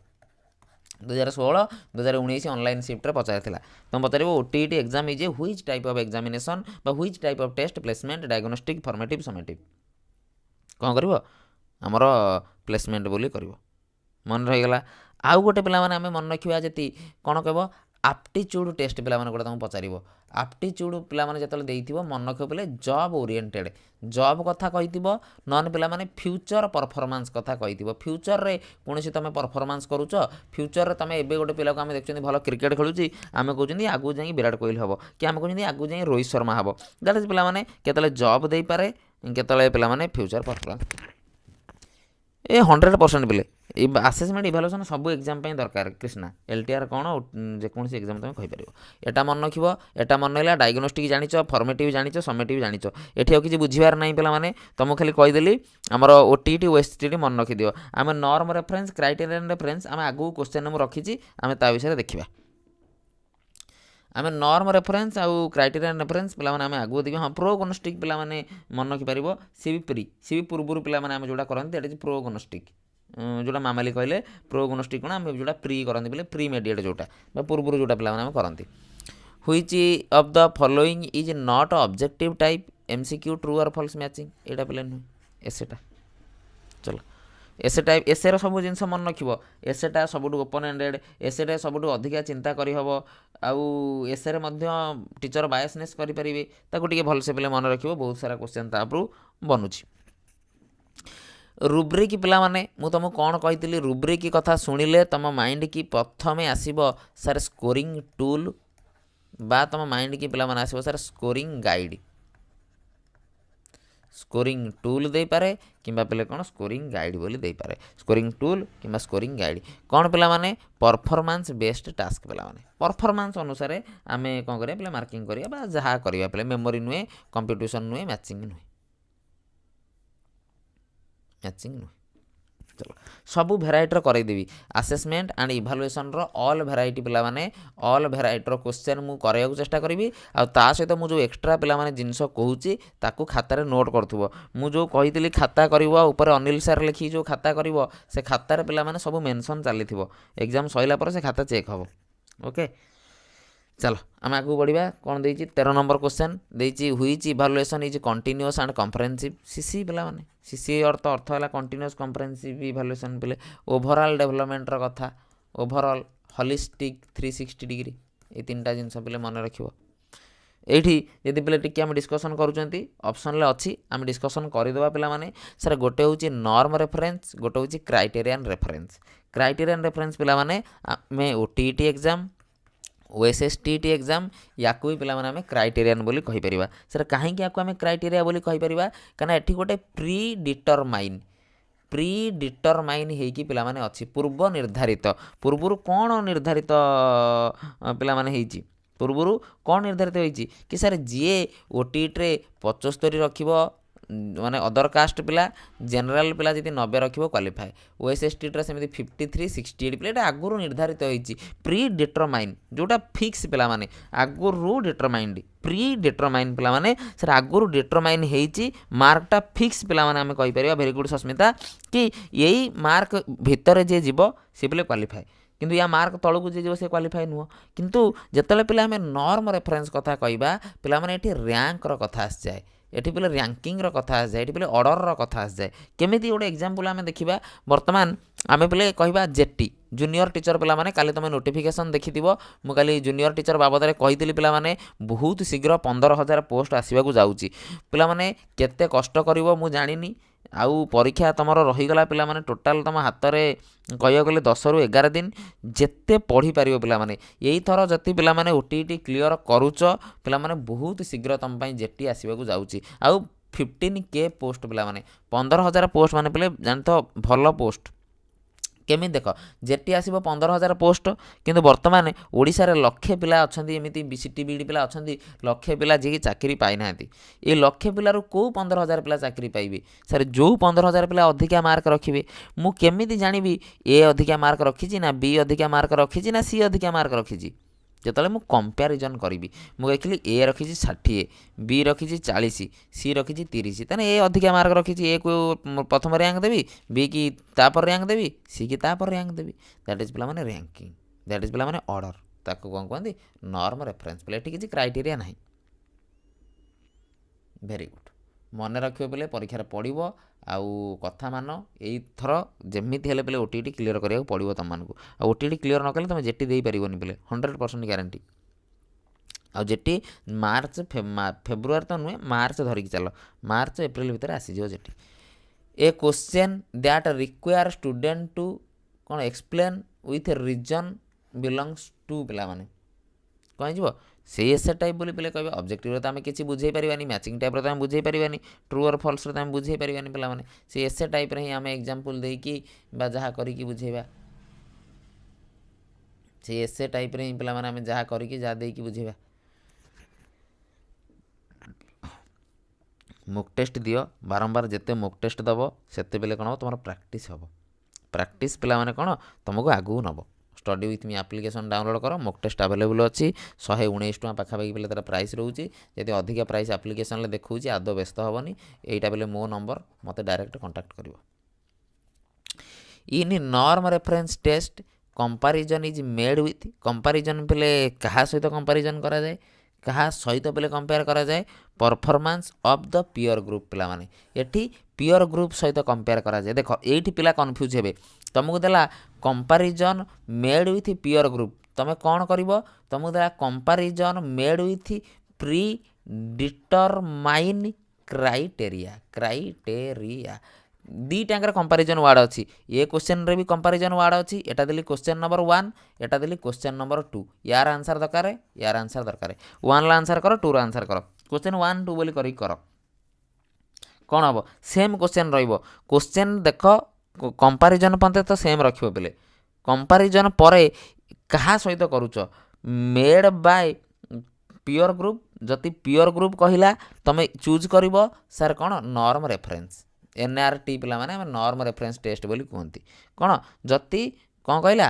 2016, 2019 ଅନଲାଇନ୍ ସିଫ୍ଟରେ ପଚାରିଥିଲା। ତୁମେ ପଚାରିବ OTET exam is a which type of examination ବା which type of test, placement, diagnostic, formative, summative. କ'ଣ କରିବ, ଆମର ପ୍ଲେସମେଣ୍ଟ ବୋଲି କରିବ। ମନେ ରହିଗଲା। ଆଉ ଗୋଟେ ପିଲାମାନେ ଆମେ ମନେ ରଖିବା ଯଦି କ'ଣ କହିବ, ଆପ୍ଟିଚ୍ୟୁଡ଼୍ ଟେଷ୍ଟ ପିଲାମାନେ ଗୋଟେ ତୁମକୁ ପଚାରିବ। ଆପ୍ଟିଚ୍ୟୁଡ଼୍ ପିଲାମାନେ ଯେତେବେଳେ ଦେଇଥିବ ମନେ ରଖିବ ପିଲେ ଜବ୍ ଓରିଏଣ୍ଟେଡ଼୍, ଜବ୍ କଥା କହିଥିବ, ନହେଲେ ପିଲାମାନେ ଫ୍ୟୁଚର୍ ପରଫର୍ମାନ୍ସ କଥା କହିଥିବ। ଫ୍ୟୁଚର୍ରେ କୌଣସି ତୁମେ ପରଫର୍ମାନ୍ସ କରୁଛ, ଫ୍ୟୁଚର୍ରେ ତୁମେ ଏବେ ଗୋଟେ ପିଲାକୁ ଆମେ ଦେଖୁଛନ୍ତି ଭଲ କ୍ରିକେଟ୍ ଖେଳୁଛି, ଆମେ କହୁଛନ୍ତି ଆଗକୁ ଯାଇକି ବିରାଟ କୋହଲି ହେବ, କି ଆମେ କହୁଛନ୍ତି ଆଗକୁ ଯାଇ ରୋହିତ ଶର୍ମା ହେବ। ଦ୍ୟାଟ୍ ପିଲାମାନେ କେତେବେଳେ ଜବ୍ ଦେଇପାରେ, କେତେବେଳେ ପିଲାମାନେ ଫ୍ୟୁଚର୍ ପରଫର୍ମାନ୍ସ। 100% ପିଲେ এই ଆସେସମେଣ୍ଟ ଇଭାଲୁଏସନ୍ ସବୁ ଏକ୍ଜାମ୍ ପାଇଁ ଦରକାର। କ୍ରିଷ୍ଣା LTR କ'ଣ ଯେକୌଣସି ଏକ୍ଜାମ୍ ତୁମେ କହିପାରିବ। ଏଟା ମନେ ରଖିବ, ଏଟା ମନେ ରହିଲା। ଡାୟଗ୍ନୋଷ୍ଟିକ୍ ଜାଣିଛ, ଫର୍ମେଟିଭ୍ ଜାଣିଛ, ସमेଟିଭ୍ ଜାଣିଛ। ଏଠି ଆଉ କିଛି ବୁଝିବାର ନାହିଁ ପିଲାମାନେ, ତୁମକୁ ଖାଲି କହିଦେଲି ଆମର OTET, OSTT ମନେ ରଖିଦିଅ। ଆମେ ନର୍ମ ରେଫରେନ୍ସ, କ୍ରାଇଟେରିଆନ୍ ରେଫରେନ୍ସ ଆମେ ଆଗକୁ କ୍ୱେଶ୍ଚନ୍ ମୁଁ ରଖିଛି, ଆମେ ତା ବିଷୟରେ ଦେଖିବା। ଆମେ ନର୍ମ ରେଫରେନ୍ସ ଆଉ କ୍ରାଇଟେରିଆନ୍ ରେଫରେନ୍ସ ପିଲାମାନେ ଆମେ ଆଗକୁ ଦେଖିବା। ହଁ, ପ୍ରୋଗୋନୋଷ୍ଟିକ୍ ପିଲାମାନେ ମନେ ରଖିପାରିବ। ସିବି ପୂର୍ବରୁ ପିଲାମାନେ ଆମେ ଯେଉଁଟା କରନ୍ତି ଏଇଟା ହେଉଛି ପ୍ରୋଗୋନୋଷ୍ଟିକ୍। ଯେଉଁଟା ମାମାଲି କହିଲେ ପ୍ରୋଗୋନୋଷ୍ଟିକ୍ କ'ଣ, ଆମେ ଯେଉଁଟା ପ୍ରି କରନ୍ତି ବୋଲେ ପ୍ରି ମେଡ଼ିଏଟ୍ ଯେଉଁଟା ବା ପୂର୍ବରୁ ଯେଉଁଟା ପିଲାମାନେ ଆମେ କରନ୍ତି। Which of the following is not objective type, MCQ true or false matching. ଏଇଟା ପିଲା ନୁହେଁ, ଏସେଟା। ଚଲ ଏସେ ଟାଇପ୍, ଏସେର ସବୁ ଜିନିଷ ମନେ ରଖିବ। ଏସେଟା ସବୁଠୁ ଓପନ୍ ଏଣ୍ଡେଡ଼୍, ଏସେଟା ସବୁଠୁ ଅଧିକା ଚିନ୍ତା କରିହେବ, ଆଉ ଏସେରେ ମଧ୍ୟ ଟିଚର ବାୟସନେସ୍ କରିପାରିବେ। ତାକୁ ଟିକେ ଭଲସେ ପିଲା ମନେ ରଖିବ, ବହୁତ ସାରା କ୍ୱେଶ୍ଚନ୍ ତାପରୁ ବନୁଛି। ରୁବ୍ରିକ୍ ପିଲାମାନେ ମୁଁ ତୁମକୁ କ'ଣ କହିଥିଲି, ରୁବ୍ରିକ୍ କଥା ଶୁଣିଲେ ତୁମ ମାଇଣ୍ଡକି ପ୍ରଥମେ ଆସିବ ସାର୍ ସ୍କୋରିଂ ଟୁଲ୍, ବା ତୁମ ମାଇଣ୍ଡକି ପିଲାମାନେ ଆସିବ sir scoring guide. Scoring tool ଦେଇପାରେ କିମ୍ବା ପିଲେ କ'ଣ ସ୍କୋରିଂ ଗାଇଡ଼ ବୋଲି ଦେଇପାରେ। ସ୍କୋରିଂ ଟୁଲ୍ କିମ୍ବା ସ୍କୋରିଂ ଗାଇଡ଼ କ'ଣ ପିଲାମାନେ, ପରଫର୍ମାନ୍ସ ବେସ୍ଡ ଟାସ୍କ। ପିଲାମାନେ ପରଫର୍ମାନ୍ସ ଅନୁସାରେ ଆମେ କ'ଣ କରିବା ପିଲା ମାର୍କିଂ କରିବା ବା ଯାହା କରିବା ପିଲା, ମେମୋରି ନୁହେଁ, କମ୍ପିଟିସନ୍ ନୁହେଁ, ମ୍ୟାଚିଂ ନୁହେଁ। ଚଲ ସବୁ ଭେରାଇଟିର କରେଇଦେବି। ଆସେସମେଣ୍ଟ ଆଣ୍ଡ ଇଭାଲୁଏସନ୍ର ଅଲ୍ ଭେରାଇଟି ପିଲାମାନେ, ଅଲ୍ ଭେରାଇଟିର କ୍ୱେଶ୍ଚନ୍ ମୁଁ କରିବାକୁ ଚେଷ୍ଟା କରିବି। ଆଉ ତା ସହିତ ମୁଁ ଯେଉଁ ଏକ୍ସଟ୍ରା ପିଲାମାନେ ଜିନିଷ କହୁଛି ତାକୁ ଖାତାରେ ନୋଟ୍ କରୁଥିବ। ମୁଁ ଯେଉଁ କହିଥିଲି ଖାତା କରିବ, ଉପରେ ଅନିଲ ସାର୍ ଲେଖିକି ଯେଉଁ ଖାତା କରିବ, ସେ ଖାତାରେ ପିଲାମାନେ ସବୁ ମେନସନ୍ ଚାଲିଥିବ। ଏକ୍ଜାମ୍ ସରିଲା ପରେ ସେ ଖାତା ଚେକ୍ ହେବ। ଓକେ, ଚାଲ ଆମେ ଆଗକୁ ବଢ଼ିବା। କ'ଣ ଦେଇଛି 13 ନମ୍ବର କ୍ୱେଶ୍ଚନ୍ ଦେଇଛି, which evaluation is continuous and comprehensive. CC ପିଲାମାନେ, ସିସି ଅର୍ଥ ହେଲା କଣ୍ଟିନ୍ୟୁଅସ୍ କମ୍ପ୍ରେହେନ୍ସିଭ୍ ଇଭାଲୁଏସନ୍ ପିଲେ ଓଭରଅଲ୍ ଡେଭଲପମେଣ୍ଟର କଥା, ଓଭରଅଲ୍, ହଲିଷ୍ଟିକ୍, 360 ଡିଗ୍ରୀ, এই ତିନିଟା ଜିନିଷ ପିଲେ ମନେ ରଖିବ। এইଠି ଯଦି ପିଲେ ଟିକେ ଆମେ ଡିସ୍କସନ୍ କରୁଛନ୍ତି, ଅପସନ୍ରେ ଅଛି, ଆମେ ଡିସ୍କସନ୍ କରିଦେବା ପିଲାମାନେ। ସାର୍ ଗୋଟେ ହେଉଛି ନର୍ମ ରେଫରେନ୍ସ, ଗୋଟେ ହେଉଛି କ୍ରାଇଟେରିଆନ୍ ରେଫରେନ୍ସ। କ୍ରାଇଟେରିଆନ୍ ରେଫରେନ୍ସ ପିଲାମାନେ ଆମେ OTET ଏକ୍ଜାମ୍, OSSTT ଏକ୍ଜାମ୍, ୟାକୁ ବି ପିଲାମାନେ ଆମେ କ୍ରାଇଟେରିଆନ୍ ବୋଲି କହିପାରିବା। ସାର୍ କାହିଁକି ୟାକୁ ଆମେ କ୍ରାଇଟେରିଆ ବୋଲି କହିପାରିବା, କାହିଁକିନା ଏଠି ଗୋଟେ ପ୍ରି ଡିଟରମାଇନ୍ ହେଇକି ପିଲାମାନେ ଅଛି, ପୂର୍ବ ନିର୍ଦ୍ଧାରିତ। ପୂର୍ବରୁ କ'ଣ ନିର୍ଦ୍ଧାରିତ ପିଲାମାନେ ହେଇଛି, ପୂର୍ବରୁ କ'ଣ ନିର୍ଦ୍ଧାରିତ ହେଇଛି କି ସାର୍ ଯିଏ OTETରେ 75 ରଖିବ माने अदर कास्ट पिला जनरल पिला जदि 90 रखिबो क्वालिफाए ओएसएसटी टा सेमि 53 68 पिला एटा आगुरु निर्धारित होईची प्री डिटरमाइन जोटा फिक्स पिला माने आगुरु डिटरमाइंड प्री डिटरमाइन पिला माने सर आगुरु डिटरमाइन हेईची मार्कटा फिक्स पिला माने आमे कहि परिबा वेरी गुड सस्मिता कि यही मार्क भितर जे जीवो से पिले क्वालिफाए किंतु या मार्क तलू जे जो से क्वालिफाई नुह किंतु जिते पिला आम नॉर्म रेफरेंस कथा कहवा पिला माने एठी रैंक रो कथा आस जाए एठी पिले रैंकिंग रो कथा आस जाए एठी पिले ऑर्डर रो कथा आस जाए केमिति गोटे एग्जांपल आम देखिबा वर्तमान आम पिले कहवा जेटी जूनियर टीचर पिला माने काली तुम नोटिफिकेशन देखिथिबो मु काली जूनियर टीचर बाबद रे कहितली पिला माने बहुत शीघ्र 15,000 पोस्ट आसीबा जाउची पिला माने केते कष्ट करिवो मु जानिनी आउ परीक्षा तुमर रहीगला पिला माने टोटाल तुम हाथ में कह गले 10 ରୁ 11 दिन जेते पढ़ी पारिबो पिला माने यही थर जति पिला माने ओटीटी क्लियर करूच पिला माने बहुत शीघ्र तुम पई जेटी आसीबा जाउची आउ 15K पोस्ट पिला माने 15,000 पोस्ट माने पिले जानतो भल पोस्ट केमी देख जेटी आसब 15,000 पोस्ट किंतु वर्तमान ओडिशा रे लक्षे पिला अछंती एमिति बीसीटी बीडी पिला अछंती लक्षे पिला जे चाकरी पाई नांती ए लक्षे पिलारू को 15,000 पिला चाकरी पाइबे सर जो 15,000 पिला अधिका मार्क रखिबे मु केमिति जानिबी ए अधिका मार्क रखिछि ना बी अधिका मार्क रखिछि ना सी अधिका मार्क रखिछि जिते मुझे कंपेरिजन करी मुझे देखिली ए रखी 60 बी रखी 40 सी रखी 30 तेना ए अधिका मार्क रखी ए को प्रथम रैंक देवी बी की तापर रैंक देवी सी की तापर रैंक देवी दैट इज पिला माने रैंकिंग दैट इज पिला माने ऑर्डर ताको कौन कहते नॉर्म रेफरेंस पिला किसी क्राइटेरिया ना वेरी गुड मन रखियो पिले परीक्षा पड़ो आउ कथा मान यही थर जमीती हेल्ले पे ओटीटी क्लीयर करा पड़ो तुमको ओटीटी क्लीयर न कले तुम जेटी दे पारनि पे 100% ग्यारंटी आउ जेटी मार्च फेब्रुआरी तो नुहे मार्च धरिकी चल मार्च एप्रिल भितर आसीज जेटी a question that require student to कौन explain with reason belongs to पिला माने कहीं से एसे टाइप बोली पे कह ऑब्जेक्टिव तो आम किसी बुझे पारानी मैचिंग टाइप तो बुझे पारानी ट्रू और फॉल्स तो बुझे पारानी पे से एसे टाइप ही आम एग्जांपल देकी जहाँ करी बुझेबा से एसे टाइप ही पे आम जहाँ करी जहाँ देकी बुझेबा मुक टेस्ट दियो बारंबार जिते मुक टेस्ट दब से कौन हम तुम प्रैक्टिस हम प्रैक्टिस पे कौन तुमको आगू नब study with me application download कर मॉक टेस्ट अवेलेबल अच्छी 119 टका पाखापाखि पे तार प्राइस रोचे जब अधिका प्राइस एप्लिकेशन देखा आदौ व्यस्त हेनी यहीटा बेले मो नंबर मत डायरेक्ट कांटेक्ट कर in norm reference test comparison is made with comparison पे क्या सहित कंपैरिजन करा जाए क्या सहित पे कंपेयर करा जाए performance of the peer group पिला माने एठी पीयर ग्रुप सहित कंपेयर करा जाए देख एठी पिला कन्फ्यूज हेबे तुमको देला comparison made with peer group तुम कौन कर तुमको देला comparison made with pre determine criteria the Tangar comparison word अच्छी ये क्वेश्चन रे भी कंपैरिजन वर्ड अच्छी एटा देली क्वेश्चन नंबर 1 एटा देली क्वेश्चन नंबर 2 यार आंसर दरकार यार आंसर दरकार 1 ला आंसर कर 2 रा आंसर कर क्वेश्चन 1 2 बोली कर कौन हम सेम क्वेश्चन रहिबो क्वेश्चन देख कंपैरिजन पते तो सेम रखिबो बेले कंपैरिजन परे कहा सहित करूछ मेड बाय पीयर ग्रुप जति पीयर ग्रुप कहिला तमे चूज करिवो सर कौन नॉर्म रेफरेंस एनआरटी पिला माने नॉर्म रेफरेंस टेस्ट बोली कहती कौन जति कौन कहला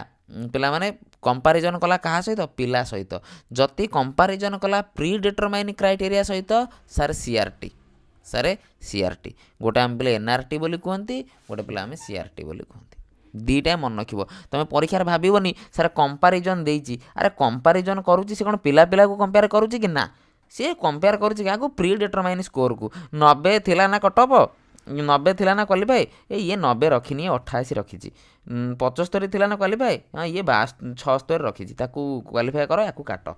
पिला माने कंपैरिजन कला कहा सहित पिला सहित जति कंपैरिजन कला प्री डिटरमाइन क्राइटेरिया सहित सर सीआरटी गोटे आम पे एनआरटी बोली कहती गोटे पिला आम सीआरटी बोली कहती दीटा मन रखिबो तुम परीक्षा भाबनी सर कंपैरिजन देइची अरे कंपैरिजन करूची से कौन पिला पिला को कंपेयर करूची कि ना सी कंपेयर करूची क्या प्री डिटरमाइन स्कोर को 90 थिला ना कटअप 90 थिला ना क्वालिफाई ये 90 रखिनी 88 रखी 75 थिला ना क्वालिफाई हाँ ये 76 रखी क्वालिफाई कर या काट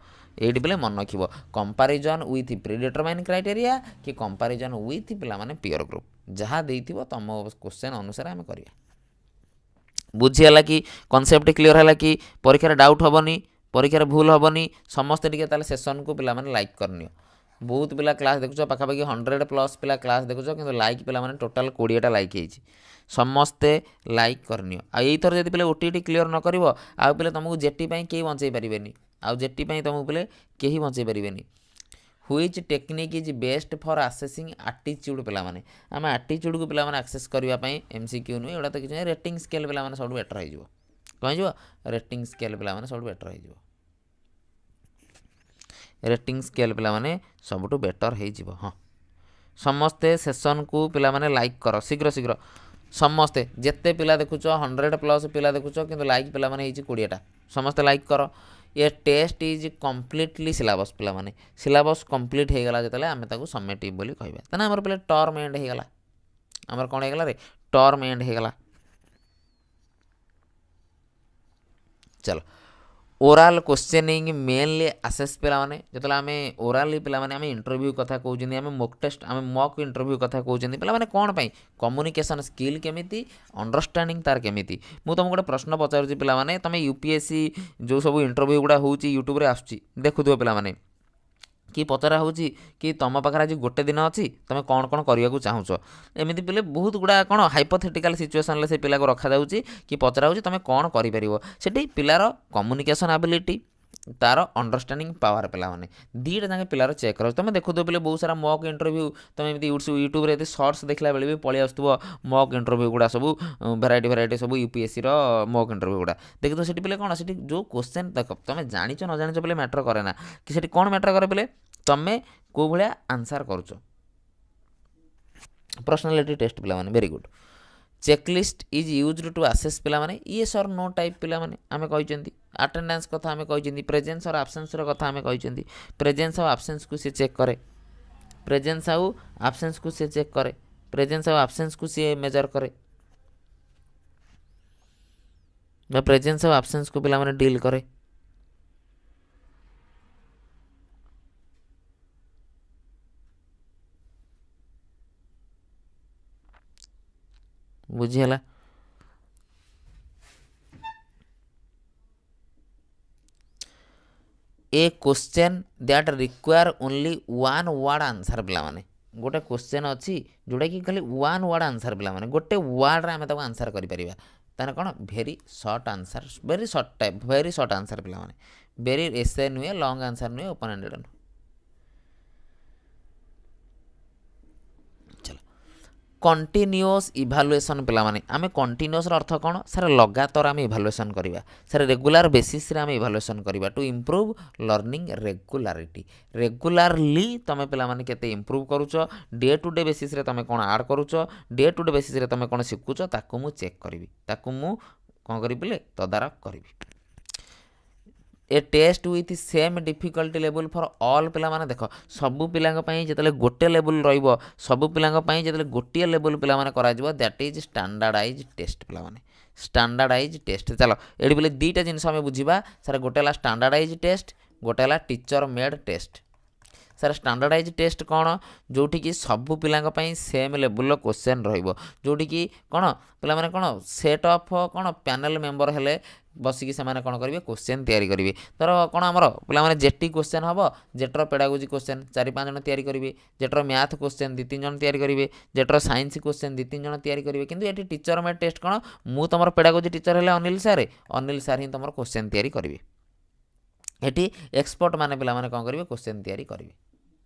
ये पे मन रख comparison with pre determine criteria कि कंपैरिजन विथ पिला माने पीयर ग्रुप जहाँ देइथिबो तुम क्वेश्चन अनुसार आम करिया बुझीगला कि कॉन्सेप्ट क्लियर है कि परीक्षा डाउट हेनी परीक्षा भूल हेनी समस्ते टिके ताले सेशन को पिला माने लाइक करनियो बहुत पिला क्लास देखुच पाखापाखि 100+ पिला क्लास देखुच कि लाइक पिला माने टोटाल 20टा लाइक होती समस्ते लाइक करनियो आई थर जब पे ओटीटी क्लियर न कर पे तुमको जेटी कहीं बचे पारे आउ जेटी तुमको पे कहीं बचे पारे which technique is best for assessing attitude पे आम आटीट्यूड को पे आक्सेस करने MCQ नुहे एटा तो किसी रेटिंग स्केल पे सब बेटर हो कह रेटिंग स्केल पे सब बेटर हो रेटिंग स्केल पे सब बेटर हो हाँ समस्ते सेसन को पे लाइक कर शीघ्र शीघ्र समस्ते जिते पिला देखुच 100+ पिला देखुच कि लाइक पे 20टा समस्ते लाइक कर ये टेस्ट इज कम्प्लीटली सिलेबस पे सिलेबस कम्प्लीट हो गला जो आम सबमिटिव बोली कहबा तेना आमर पे टर्म एंड हो गला आमर कौन हो रे टर्म एंड हो गला चलो ओराल क्वेश्चनिंग मेनली आसेस पे जो आम ओराली पे आम इंटरव्यू कथा कहते आम मॉक टेस्ट आम मॉक इंटरव्यू कथा कहते पे कौन पाई कम्युनिकेशन स्किल केमिति अंडरस्टैंडिंग तार केमिति मु तुमको गोटे प्रश्न पचारुची पे तुम UPSC जो सब इंटरव्यू गुड़ा होची यूट्यूब रे आसुची देखुथुव पे कि पचरा होची कि तुम पाखे आज गोटे दिन अच्छी तुम कौन कौन करने को चाहूच एमती पे बहुत गुड़ा कौन हाइपोथेटिकल सिचुएसन से पिला को रखा जाउची कि पचरा होची तुम कौन करिपरिबो सेठी पिलार कम्युनिकेशन एबिलिटी तार अंडरस्टैंडिंग पावर पे दीटा जाके पिलार चेक कर तुम देखो पे बहुत सारा मॉक इंटरव्यू तुम एमती यूट्यूब रे शॉर्ट्स देखला बेले भी पलि आसुव मॉक इंटरव्यू गुड़ा सब भेराइटी सब UPSC रो मॉक इंटरव्यू गुड़ा देखो तो पे कौन से जो क्वेश्चन देख तुम जानिच न जानिच पे मैटर करे ना कि सेठी कौन मैटर करे पे तुम को भाया आंसर करुच पर्सनालिटी टेस्ट पे very good checklist is used to assess पे येस और नो टाइप पे आम कही अटेंडेंस कथा आम कही प्रेजेंस और आब्सेंस कथा आम कही प्रेजेंस और आब्सेंस को सी चेक करे प्रेजेंस आउ आब्सेंस को सी चेक करे प्रेजेंस और आब्सेंस को सी मेजर करे प्रेजेंस और आब्सेंस को पिला डील करे बुझीगला a question that require only one word answer पे गोटे क्वेश्चन अच्छी जोटा कि खाली वन वर्ड आंसर पे गोटे वर्ड आम आंसर करें कौन very short answer very short type very short answer पे भेरी एसे नुहे लॉन्ग आंसर नुहे ओपन एंडेड कंटिन्यूअस इभालुएसन पे आम कंटिन्यूअस अर्थ कौन सर लगातार आम इभालुएसन करवा सर रेगुलर बेसिस रे आम इभालुएसन करवा to improve learning regularity regularly तुम पे केते इम्प्रूव करुच डे टू डे बेसिस रे तुम कौन आड करुच डे टू डे बेसिस रे तुम कौन शिखुच ताकू मु चेक करी ताकू मु कौन करी बोले तदारख करी a test with same difficulty level for all पिला माने देख सबु पिला जो गोटे लेवल रहिबो सबु पिला जो गोटे लेवल पिला माने करा जिवो दैट इज स्टैंडर्डाइज टेस्ट पिला माने स्टैंडर्डाइज टेस्ट चलो ये बोले दुईटा जिनस आम बुझा सर गोटे स्टैंडर्डाइज टेस्ट गोटे teacher made test sir standardize test कौन जोटी कि सबु पिला सेम लेवल क्वेश्चन रोटी कि कौन पे कौन सेट ऑफ कौन पैनल मेंबर हेले बसिकी से कौन करेंगे क्वेश्चन तैयारी करेंगे तर कौन आमर पे जेटी क्वेश्चन हम जेटर पेडागोजी क्वेश्चन 4-5 जन तैयारी करेंगे जेटर मैथ क्वेश्चन 2-3 जन तैयारी करेंगे जेटर साइंस क्वेश्चन 2-3 जन तैयारी करेंगे किंतु ये टीचर मेड टेस्ट कौन मु तुम पेडागोजी टीचर है अनिल सार ही तुम क्वेश्चन तैयारी करेंगे ये एक्सपर्ट माने पिला माने कौन करेंगे क्वेश्चन तैयारी करेंगे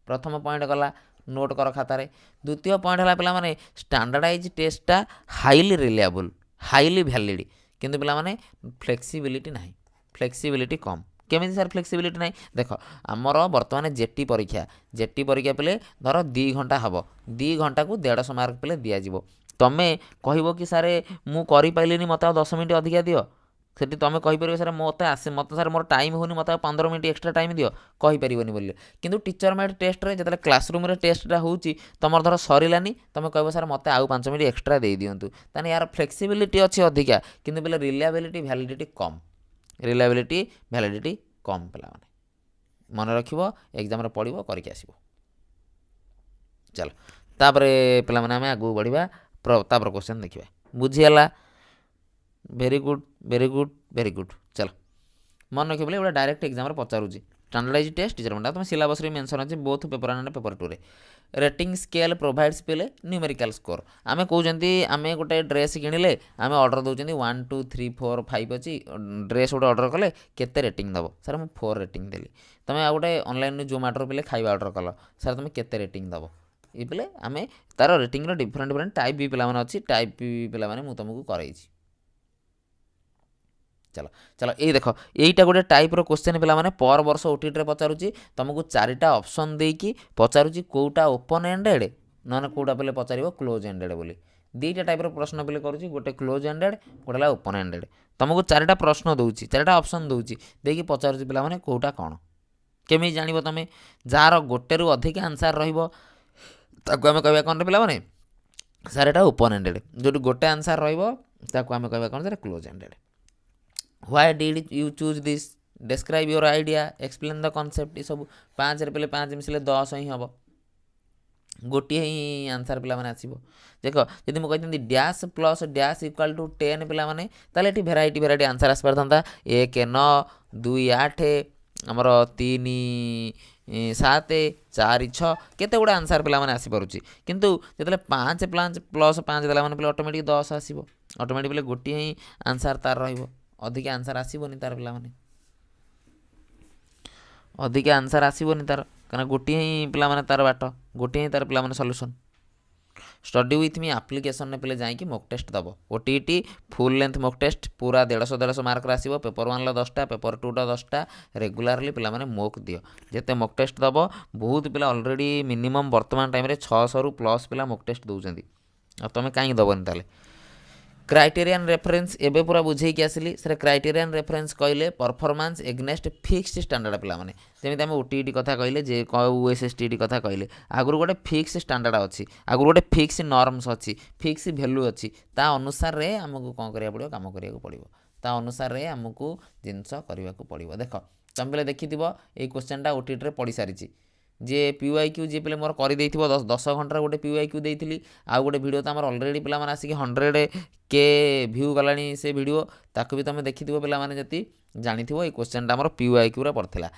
प्रथम पॉइंट गला नोट कर खातार द्वितीय पॉइंट है पे standardise टेस्टा highly reliable highly valid किंतु पे फ्लेक्सिबिलिटी ना फ्लेक्सिबिलिटी कम केमी सर फ्लेक्सिबिलिटी ना देख आमर बर्तमान जेटी परीक्षा पे धर 2 घंटा हम 2 घंटा को 150 मार्क पे दिज्व तुम्हें कह कि सारे मुझे मत 10 मिनट अधिका दियो सेठी तुम कहीपर सर मत आसे मत सर मोर टाइम होनी मत 15 मिनट एक्सट्रा टाइम दियो कहीपर बोली किंतु टीचर मेड टेस्ट रे जो क्लासरूम रे टेस्टा होची तुम धर सरलानी तुम कह सर मत आउ 5 मिनट एक्सट्रा दे दिंतु ताने यार फ्लेक्सिबिलिटी अच्छी अधिका किंतु बोले रिलायबिलिटी वैलिडिटी कम रिलायबिलिटी वैलिडिटी कम पे मन रखिबो एग्जाम रे पढ़िबो करके आसीबो चलो तापरे पिला माने आमे आगु बढ़िबा तापर क्वेश्चन देखिबा बुझियला very good very good very good चलो मन रखिए बोले डायरेक्ट एग्जाम रे पचारूची स्टैंडर्डाइज टेस्ट टीचर मंडा तुम सिलेबस रे मेंशन अछि बोथ पेपर 1 एंड पेपर 2 रे रेटिंग स्केल प्रोवाइड्स पेले न्यूमेरिकल स्कोर आमे कहउजंती आमे गोटे ड्रेस किनिले आमे ऑर्डर दउजंती 1 2 3 4 5 अछि ड्रेस गोटे ऑर्डर कले केते रेटिंग दबो सर हम 4 रेटिंग देली तमे आ गोटे ऑनलाइन जोमाटो पेले खाଇବା ऑर्डर कलो सर तुम केते रेटिंग दबो ई पेले आमे तार रेटिंग रो डिफरेंट डिफरेंट टाइप भी पेला माने अछि टाइप भी पेला माने मु तुमको करई छी चलो चलो ये देख यहीटा गोटे टाइप रो क्वेश्चन पिला माने पर वर्ष ओटीटी रे पचारुची तुमको चारिटा ऑप्शन देकी पचारुची कोउटा ओपन एंडेड नने कोउटा पेले पचारिबो क्लोज एंडेड बोली दीटा टाइप रो प्रश्न पेले करूची गोटे क्लोज एंडेड गोटेला ओपन एंडेड तुमको चारिटा प्रश्न दउची चारिटा ऑप्शन दउची देकी पचारुची पिला माने कोउटा कोन केमी जानिबो तमे जार गोटे रु अधिक आंसर रहइबो ताको हमें कहबा कोन पिला माने सर एटा ओपन एंडेड जोटी गोटे आंसर रहइबो ताको हमें कहबा कोन sir close ended Why did you choose this? Describe your idea. Explain the concept. ये सब 5 रे पहले 5 मिसले 10 ही हबो गोटे ही आंसर पिला माने आसीबो देखो यदि मु कहथि dash plus dash equal to 10 पिला माने ताले एठी वेराइटी आंसर आस परथांता 1 9 2 8 हमर 3 7 4 6 केते गुडा आंसर पिला माने आसी परुची किंतु जेतले 5 प्लस 5 देला माने पिला ऑटोमेटिक 10 आसीबो ऑटोमेटिक पिले गोटे ही आंसर तार रहइबो अधिक आंसर आसबनी तार पिला माने अधिक आंसर आसबनी तार कना गोटे ही पिला माने तार बाट गोटे ही तार पिला माने solution study with me application ने पहले जाई कि मॉक टेस्ट दबो OTT full length mock test पूरा 150 मार्क रा आसीबो पेपर 1 ला 10टा पेपर 2 ला 10टा रेगुलरली पिला माने मॉक दियो जेते मॉक टेस्ट दबो बहुत पिला ऑलरेडी मिनिमम वर्तमान टाइम रे 600 रु प्लस पिला मॉक टेस्ट दउचंदी आ तमे काई दबोनी ताले क्राइटेरियन रेफरेंस एबे पूरा बुझे कि आसली सर क्राइटेरियन रेफरेंस कहले परफॉर्मेंस एग्नेस्ट फिक्स्ड स्टैंडर्ड पिला माने जेमिति हम ओटीटी कथा कहले जे ओएसएसटीटी कथा कहले आगुर गोटे फिक्स स्टैंडर्ड अछि आगुर गोटे फिक्स नॉर्म्स अछि फिक्स वैल्यू अछि ता अनुसार रे हमकु कोन करिया पड़ियो काम करिया को पड़ियो ता अनुसार रे हमकु जिंस करिया को पड़ियो देखो तम पले देखिथिबो ए क्वेश्चनटा ओटीटी रे पड़ी सारिछि जे पीवाईक्यू जे पे मोर कर 10 घंटा गोटे पीवाईक्यू देती आउ गोटे भिडियो तो अलरेडी पे आसिक 100K व्यू गलानी से वीडियो ताकू भी तुम देखि पे जी जानी ये क्वेश्चन आम पीवाईक्यू रे पड़ता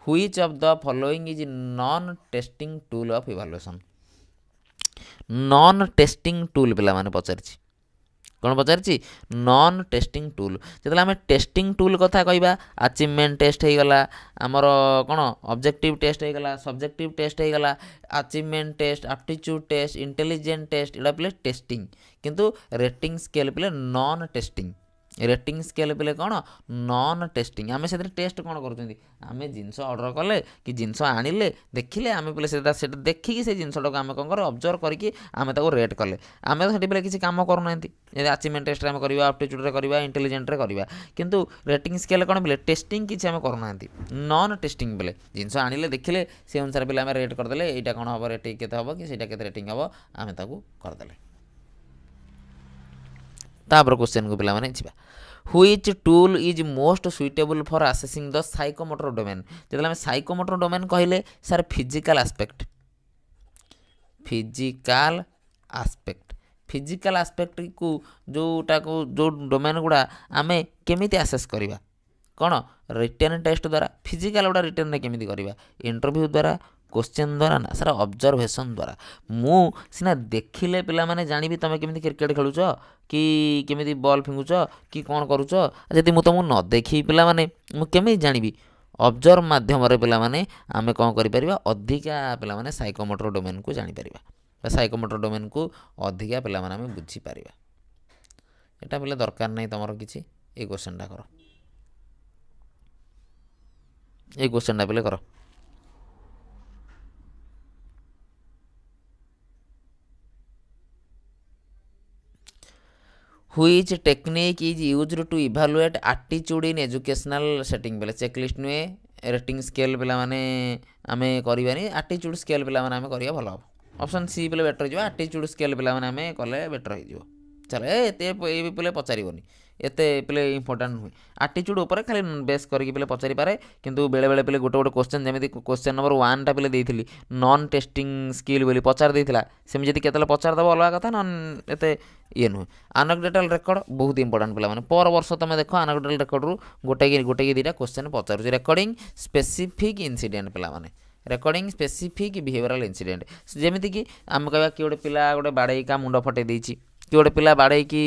which of the following is non testing tool of evaluation non testing tool पे पचारि कौन पचारि नॉन टेस्टिंग टूल जो आम टेस्टिंग टूल कथा कहवा अचिवमेंट टेस्ट हो गला आमर कौन ऑब्जेक्टिव टेस्ट हो गला सब्जेक्टिव टेस्ट हो गला achievement test aptitude test intelligent test एटा पे टेस्टिंग किंतु रेटिंग स्केल पे नॉन टेस्टिंग रेटिंग स्केल पे कौन नॉन टेस्टिंग आम से टेस्ट कौन करें जिनस ऑर्डर कले कि जिनस आनिले देखिले आम पे देखिकी से जिनटा को आम कौन कर ऑब्जर्व करके आम रेट कले आम तो पे किसी काम करना अचिवमेंट टेस्ट आम करवा एप्टीट्यूड करवा इंटेलिजेंट करवा किंतु रेटिंग स्केल कौन पे टेस्टिंग किसी आम करना नॉन टेस्टिंग बेले जिनस आनिले देखिले से अनुसार पे आम रेट करदे यहाँ कौन हम रेटिंग केते हम कि केते रेटिंग हम आम करदे तापर क्वेश्चन को पिला माने छिबा which tool is most suitable for assessing the psychomotor domain जदला हम साइकोमोटर डोमेन कहले सर फिजिकल एस्पेक्ट को जोटा को जो डोमेन गुड़ा आमे केमिति असेस करिबा कौन रिटन टेस्ट द्वारा फिजिकल गुड़ा रिटन केमिति करिबा इंटरव्यू द्वारा क्वेश्चन द्वारा ना सारा ऑब्जर्वेशन द्वारा मु सिना देखिले पिला माने जानिबी तमे केमिति क्रिकेट खेलुछ कि केमिति बॉल फिंगुछ कि कोन करूछ जदि मु तुमु न देखि पिला माने मु केमिति जानिबी ऑब्जर्व माध्यम रे पिला माने आमे कोन करि परिबा अधिका पिला माने साइकोमोटर डोमेन को जानि परिबा साइकोमोटर डोमेन को अधिका पिला माने आमे बुझी परिबा एटा पिला दरकार नै तमरो किछि ए क्वेश्चनटा करो ए क्वेश्चनटा पिला करो Which technique is used to evaluate attitude in educational setting बेले चेकलिस्ट नुए रेटिंग स्केल पे माने आमे करबानी एटीट्यूड स्केल पे माने आमे करिया भलो ऑप्शन सी पे बेटर हो एटीट्यूड स्केल पे माने आमे कले बेटर हो ଚାଲ ଏତେ ଏ ପିଲେ ପଚାରିବନି, ଏତେ ପିଲେ ଇମ୍ପୋର୍ଟାଣ୍ଟ ନୁହେଁ। ଆଟିଚ୍ୟୁଡ଼ ଉପରେ ଖାଲି ବେସ୍ କରିକି ପିଲେ ପଚାରିପାରେ, କିନ୍ତୁ ବେଳେବେଳେ ପିଲେ ଗୋଟେ କ୍ୱେଶ୍ଚନ୍, ଯେମିତି କ୍ୱେଶ୍ଚନ୍ ନମ୍ବର 1ଟା ପିଲେ ଦେଇଥିଲି ନନ୍ ଟେଷ୍ଟିଂ ସ୍କିଲ୍ ବୋଲି ପଚାରି ଦେଇଥିଲା, ସେମିତି ଯଦି କେତେବେଳେ ପଚାରିଦେବ ଅଲଗା କଥା, ନନ୍ ଏତେ ଇଏ ନୁହେଁ। ଆନେକ୍ଡୋଟାଲ୍ ରେକର୍ଡ଼ ବହୁତ ଇମ୍ପୋର୍ଟାଣ୍ଟ ପିଲାମାନେ, ପର ବର୍ଷ ତୁମେ ଦେଖ ଆନେକ୍ଡୋଟାଲ୍ ରେକର୍ଡ଼ରୁ ଗୋଟେ କି 2ଟା କ୍ୱେଶ୍ଚନ୍ ପଚାରୁଛି। ରେକର୍ଡ଼ିଂ ସ୍ପେସିଫିକ୍ ଇନସିଡେଣ୍ଟ ପିଲାମାନେ, ରେକର୍ଡ଼ିଂ ସ୍ପେସିଫିକ୍ ବିହେଭିଅରାଲ୍ ଇନସିଡେଣ୍ଟ, ଯେମିତିକି ଆମେ କହିବା କି ଗୋଟେ ପିଲା ଗୋଟେ ବାଡ଼େଇ କା ମୁଣ୍ଡ ଫଟେଇ ଦେଇଛି, କି ଗୋଟେ ପିଲା ବାଡ଼େଇକି